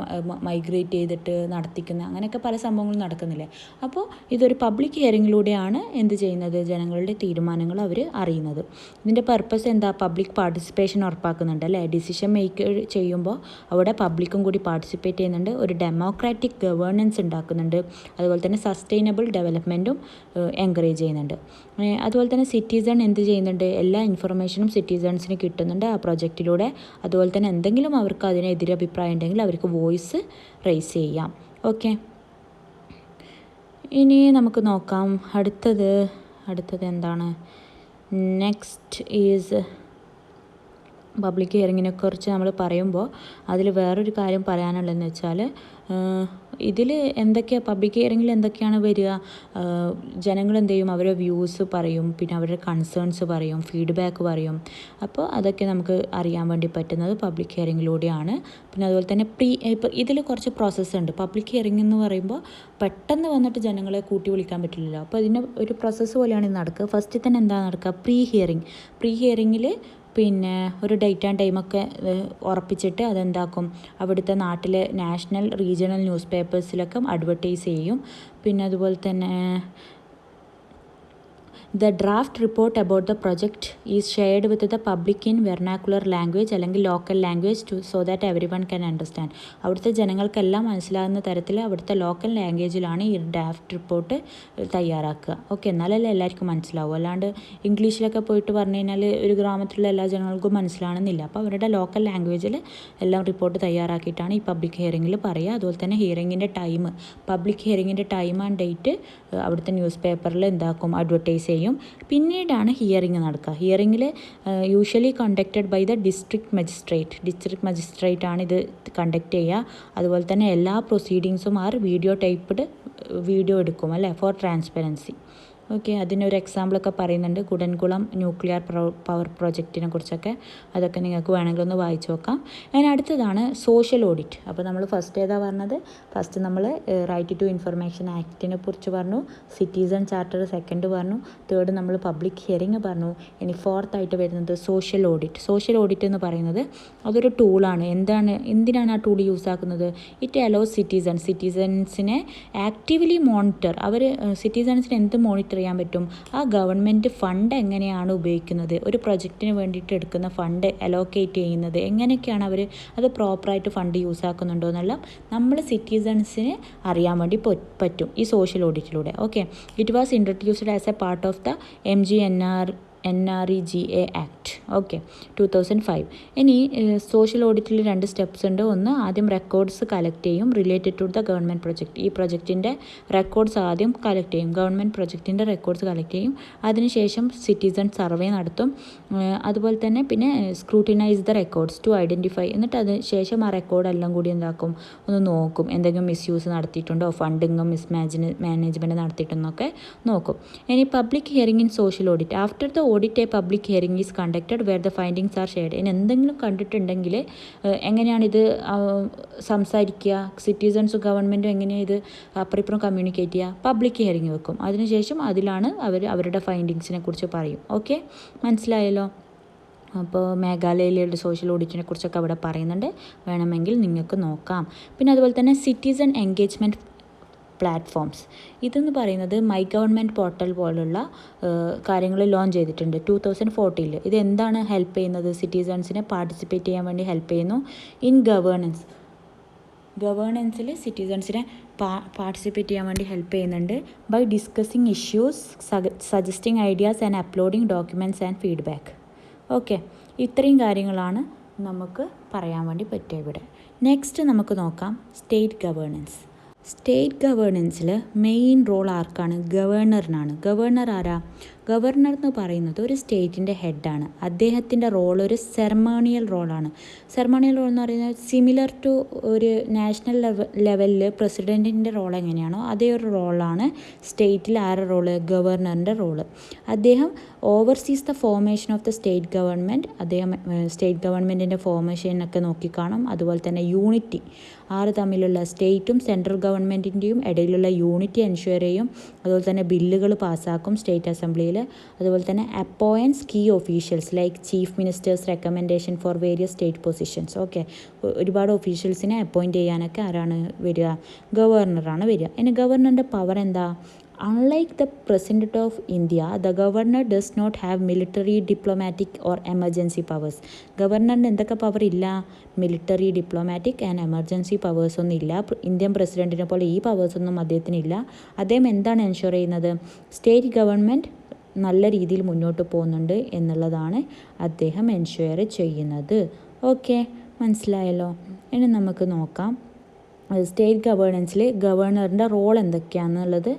മൈഗ്രേറ്റ് ചെയ്തിട്ട് നടത്തിക്കുന്ന അങ്ങനെയൊക്കെ പല സംഭവങ്ങളും നടക്കുന്നില്ലേ. അപ്പോൾ ഇതൊരു പബ്ലിക് ഹിയറിങ്ങിലൂടെയാണ് എന്ത് ചെയ്യുന്നത്? ജനങ്ങളുടെ തീരുമാനങ്ങൾ അവർ അറിയുന്നത്. ഇതിൻ്റെ പർപ്പസ് എന്താ? പബ്ലിക് പാർട്ടിസിപ്പേഷൻ ഉറപ്പാക്കുന്നുണ്ട് അല്ലേ. ഡിസിഷൻ മേക്ക് ചെയ്യുമ്പോൾ അവിടെ പബ്ലിക്കും കൂടി പാർട്ടിസിപ്പേറ്റ് ചെയ്യുന്നുണ്ട്. ഒരു ഡെമോക്രാറ്റിക് ഗവേണൻസ് ഉണ്ടാക്കുന്നുണ്ട്. അതുപോലെ തന്നെ സസ്റ്റൈനബിൾ ഡെവലപ്മെൻറ്റും എൻകറേജ് ചെയ്യുന്നുണ്ട്. അതുപോലെ തന്നെ സിറ്റിസൺ എന്ത് ചെയ്യുന്നുണ്ട്? എല്ലാ ഇൻഫർമേഷനും സിറ്റിസൺസിന് കിട്ടുന്നുണ്ട് ആ പ്രൊജക്റ്റിലൂടെ. അതുപോലെ തന്നെ എന്തെങ്കിലും അവർക്ക് അതിനെതിരെ അഭിപ്രായം ഉണ്ടെങ്കിൽ അവർക്ക് വോയിസ് റേസ് ചെയ്യാം. ഓക്കെ, ഇനി നമുക്ക് നോക്കാം അടുത്തത് എന്താണ്? നെക്സ്റ്റ് ഈസ് പബ്ലിക് ഹിയറിങ്ങിനെ കുറിച്ച് നമ്മൾ പറയുമ്പോൾ അതിൽ വേറൊരു കാര്യം പറയാനുള്ളതെന്ന് വെച്ചാൽ ഇതിൽ എന്തൊക്കെയാണ് പബ്ലിക് ഹിയറിങ്ങിൽ എന്തൊക്കെയാണ് വരിക? ജനങ്ങൾ എന്ത് ചെയ്യും? അവരുടെ വ്യൂസ് പറയും, പിന്നെ അവരുടെ കൺസേൺസ് പറയും, ഫീഡ്ബാക്ക് പറയും. അപ്പോൾ അതൊക്കെ നമുക്ക് അറിയാൻ വേണ്ടി പറ്റുന്നത് പബ്ലിക് ഹിയറിങ്ങിലൂടെയാണ്. പിന്നെ അതുപോലെ തന്നെ ഇപ്പോൾ ഇതിൽ കുറച്ച് പ്രോസസ്സ് ഉണ്ട്. പബ്ലിക് ഹിയറിംഗ് എന്ന് പറയുമ്പോൾ പെട്ടെന്ന് വന്നിട്ട് ജനങ്ങളെ കൂട്ടി വിളിക്കാൻ പറ്റില്ലല്ലോ. അപ്പോൾ ഇതിൻ്റെ ഒരു പ്രോസസ്സ് പോലെയാണ് ഇത് നടക്കുക. ഫസ്റ്റിൽ തന്നെ എന്താ നടക്കുക? പ്രീ ഹിയറിങ്ങിൽ പിന്നെ ഒരു ഡേറ്റ് ആൻഡ് ടൈമൊക്കെ ഉറപ്പിച്ചിട്ട് അതെന്താക്കും? അവിടുത്തെ നാട്ടിലെ നാഷണൽ റീജിയണൽ ന്യൂസ് പേപ്പേഴ്സിലൊക്കെ അഡ്വർട്ടൈസ് ചെയ്യും. പിന്നെ അതുപോലെ തന്നെ The draft report about the project is shared with the public in vernacular language അല്ലെങ്കിൽ local language so that every one can understand. അവിടുത്തെ ജനങ്ങൾക്കെല്ലാം മനസ്സിലാകുന്ന തരത്തിൽ അവിടുത്തെ ലോക്കൽ ലാംഗ്വേജിലാണ് ഈ ഡ്രാഫ്റ്റ് റിപ്പോർട്ട് തയ്യാറാക്കുക. ഓക്കെ, എന്നാലല്ലേ എല്ലാവർക്കും മനസ്സിലാവും. അല്ലാണ്ട് ഇംഗ്ലീഷിലൊക്കെ പോയിട്ട് പറഞ്ഞു കഴിഞ്ഞാൽ ഒരു ഗ്രാമത്തിലുള്ള എല്ലാ ജനങ്ങൾക്കും മനസ്സിലാണെന്നില്ല. അപ്പോൾ അവരുടെ ലോക്കൽ ലാംഗ്വേജിൽ എല്ലാം റിപ്പോർട്ട് തയ്യാറാക്കിയിട്ടാണ് ഈ പബ്ലിക് ഹിയറിങ്ങിൽ പറയുക. അതുപോലെ തന്നെ ഹിയറിങ്ങിൻ്റെ ടൈം, പബ്ലിക് ഹിയറിങ്ങിൻ്റെ ടൈം ആൻഡ് ഡേറ്റ് അവിടുത്തെ ന്യൂസ് പേപ്പറിൽ എന്താക്കും? അഡ്വർട്ടൈസ് ചെയ്യും. ചെയ്യും. പിന്നീടാണ് ഹിയറിംഗ് നടക്കുക. ഹിയറിങ്ങിൽ usually conducted by the district magistrate ആണ് ഇത് കണ്ടക്ട് ചെയ്യുക. അതുപോലെ തന്നെ എല്ലാ പ്രൊസീഡിങ്സും വീഡിയോ ടൈപ്പ്ഡ് വീഡിയോ എടുക്കും അല്ലേ, ഫോർ ട്രാൻസ്പെറൻസി. ഓക്കെ, അതിനൊരു എക്സാമ്പിളൊക്കെ പറയുന്നുണ്ട്, കുടൻകുളം ന്യൂക്ലിയർ പവർ പ്രോജക്റ്റിനെ കുറിച്ചൊക്കെ. അതൊക്കെ നിങ്ങൾക്ക് വേണമെങ്കിൽ ഒന്ന് വായിച്ചു നോക്കാം. അതിന് അടുത്തതാണ് സോഷ്യൽ ഓഡിറ്റ്. അപ്പോൾ നമ്മൾ ഫസ്റ്റ് ഏതാ പറഞ്ഞത്? ഫസ്റ്റ് നമ്മൾ റൈറ്റ് ടു ഇൻഫർമേഷൻ ആക്ടിനെ കുറിച്ച് പറഞ്ഞു, സിറ്റിസൺ ചാർട്ടർ സെക്കൻഡ് പറഞ്ഞു, തേർഡ് നമ്മൾ പബ്ലിക് ഹിയറിംഗ് പറഞ്ഞു. ഇനി ഫോർത്തായിട്ട് വരുന്നത് സോഷ്യൽ ഓഡിറ്റ്. സോഷ്യൽ ഓഡിറ്റ് എന്ന് പറയുന്നത് അതൊരു ടൂളാണ്. എന്തിനാണ് ആ ടൂൾ യൂസ് ആക്കുന്നത്? ഇറ്റ് അലോസ് സിറ്റിസൺസിനെ ആക്റ്റീവ്ലി മോണിറ്റർ. സിറ്റിസൺസിന് എന്ത് മോണിറ്റർ ചെയ്യാൻ പറ്റും? ആ ഗവൺമെൻറ് ഫണ്ട് എങ്ങനെയാണ് ഉപയോഗിക്കുന്നത്, ഒരു പ്രൊജക്റ്റിന് വേണ്ടിയിട്ട് എടുക്കുന്ന ഫണ്ട് അലോക്കേറ്റ് ചെയ്യുന്നത് എങ്ങനെയൊക്കെയാണ്, അത് പ്രോപ്പറായിട്ട് ഫണ്ട് യൂസ് ആക്കുന്നുണ്ടോ എന്നെല്ലാം നമ്മൾ സിറ്റിസൺസിന് അറിയാൻ വേണ്ടി പറ്റും ഈ സോഷ്യൽ ഓഡിറ്റിലൂടെ. Okay, it was introduced as a part of the NREGA act. Okay, 2005. ഇനി സോഷ്യൽ ഓഡിറ്റിൽ 2 സ്റ്റെപ്സ് ഉണ്ട്. ഒന്ന്, ആദ്യം റെക്കോർഡ്സ് കളക്ട് ചെയ്യും related to the government project. ഈ പ്രൊജക്റ്റിൻ്റെ റെക്കോർഡ്സ് ആദ്യം കളക്ട് ചെയ്യും, ഗവൺമെൻറ് പ്രൊജക്റ്റിൻ്റെ റെക്കോർഡ്സ് കളക്ട് ചെയ്യും. അതിനുശേഷം സിറ്റിസൺ സർവേ നടത്തും. അതുപോലെ തന്നെ പിന്നെ scrutinise the records to identify. എന്നിട്ട് അതിന് ശേഷം ആ റെക്കോർഡെല്ലാം കൂടി എന്താക്കും, ഒന്ന് നോക്കും, എന്തെങ്കിലും മിസ്യൂസ് നടത്തിയിട്ടുണ്ടോ, ഫണ്ടിങ്ങും മാനേജ്മെൻറ്റ് നടത്തിയിട്ടുണ്ടോന്നൊക്കെ നോക്കും. ഇനി public hearing in social audit. After the audit a public hearing is conducted where the findings are shared. ഇനി എന്തെങ്കിലും കണ്ടിട്ടുണ്ടെങ്കിൽ എങ്ങനെയാണിത് സംസാരിക്കുക, സിറ്റിസൺസും ഗവൺമെൻറ്റും എങ്ങനെയാണ് ഇത് അപ്പുറം കമ്മ്യൂണിക്കേറ്റ് ചെയ്യുക? പബ്ലിക് ഹിയറിംഗ് വെക്കും. അതിനുശേഷം അതിലാണ് അവരുടെ ഫൈൻഡിങ്സിനെ കുറിച്ച് പറയും. ഓക്കെ, മനസ്സിലായല്ലോ? അപ്പോൾ മേഘാലയയിലുള്ള സോഷ്യൽ ഓഡിറ്റിനെ കുറിച്ചൊക്കെ അവിടെ പറയുന്നുണ്ട്, വേണമെങ്കിൽ നിങ്ങൾക്ക് നോക്കാം. പിന്നെ അതുപോലെ തന്നെ സിറ്റിസൺ എൻഗേജ്മെൻറ്റ് പ്ലാറ്റ്ഫോംസ്. ഇതെന്ന് പറയുന്നത് മൈ ഗവൺമെൻറ് പോർട്ടൽ പോലുള്ള കാര്യങ്ങൾ ലോഞ്ച് ചെയ്തിട്ടുണ്ട് 2014. ഇത് എന്താണ് ഹെൽപ്പ് ചെയ്യുന്നത്? സിറ്റിസൺസിനെ പാർട്ടിസിപ്പേറ്റ് ചെയ്യാൻ വേണ്ടി ഹെൽപ്പ് ചെയ്യുന്നു. ഇൻ ഗവേണൻസിൽ സിറ്റിസൺസിനെ പാർട്ടിസിപ്പേറ്റ് ചെയ്യാൻ വേണ്ടി ഹെൽപ്പ് ചെയ്യുന്നുണ്ട്. By discussing issues, suggesting ideas and uploading documents and feedback. Okay, ഇത്രയും കാര്യങ്ങളാണ് നമുക്ക് പറയാൻ വേണ്ടി പറ്റുക ഇവിടെ. നെക്സ്റ്റ് നമുക്ക് നോക്കാം സ്റ്റേറ്റ് ഗവേണൻസ്. സ്റ്റേറ്റ് ഗവേണൻസിൽ മെയിൻ റോൾ ആർക്കാണ്? ഗവർണറിനാണ്. ഗവർണർ ആരാ? ഗവർണർ എന്ന് പറയുന്നത് ഒരു സ്റ്റേറ്റിൻ്റെ ഹെഡാണ്. അദ്ദേഹത്തിൻ്റെ റോൾ ഒരു സെറമോണിയൽ റോളാണ്. സെറമോണിയൽ റോൾ എന്ന് പറയുന്നത് സിമിലർ ടു ഒരു നാഷണൽ ലെവലിൽ പ്രസിഡൻറ്റിൻ്റെ റോൾ എങ്ങനെയാണോ അതേ ഒരു റോളാണ് സ്റ്റേറ്റിൽ ആരുടെ റോള്? ഗവർണറിൻ്റെ റോള്. അദ്ദേഹം overseas the formation of the state government. അദ്ദേഹം സ്റ്റേറ്റ് ഗവൺമെൻറ്റിൻ്റെ ഫോർമേഷനൊക്കെ നോക്കിക്കാണും. അതുപോലെ തന്നെ യൂണിറ്റി, തമ്മിലുള്ള സ്റ്റേറ്റും സെൻട്രൽ ഗവൺമെൻറ്റിൻ്റെയും ഇടയിലുള്ള യൂണിറ്റി എൻഷുർ ചെയ്യും. അതുപോലെ തന്നെ ബില്ലുകൾ പാസ്സാക്കും സ്റ്റേറ്റ് അസംബ്ലിയിൽ. അതുപോലെ തന്നെ appoints key officials like chief minister's recommendation for various state positions. Okay, ഒരുപാട് ഒഫീഷ്യൽസിനെ അപ്പോയിൻറ്റ് ചെയ്യാനൊക്കെ ആരാണ് വരിക? ഗവർണറാണ് വരിക. ഇനി ഗവർണറിൻ്റെ പവർ എന്താ? Unlike the President of India, the governor does not have military, diplomatic or emergency powers. ഗവർണറിന് എന്തൊക്കെ പവർ ഇല്ല? Military, diplomatic and emergency powers ഒന്നും ഇല്ല. ഇന്ത്യൻ പ്രസിഡൻറ്റിനെ പോലെ ഈ പവേഴ്സൊന്നും അദ്ദേഹത്തിനില്ല. അദ്ദേഹം എന്താണ് എൻഷുർ ചെയ്യുന്നത്? സ്റ്റേറ്റ് ഗവൺമെൻറ് നല്ല രീതിയിൽ മുന്നോട്ട് പോകുന്നുണ്ട് എന്നുള്ളതാണ് അദ്ദേഹം എൻഷുർ ചെയ്യുന്നത്. ഓക്കെ, മനസ്സിലായല്ലോ? ഇനി നമുക്ക് നോക്കാം സ്റ്റേറ്റ് ഗവേണൻസിൽ ഗവർണറിൻ്റെ റോൾ എന്തൊക്കെയാണെന്നുള്ളത്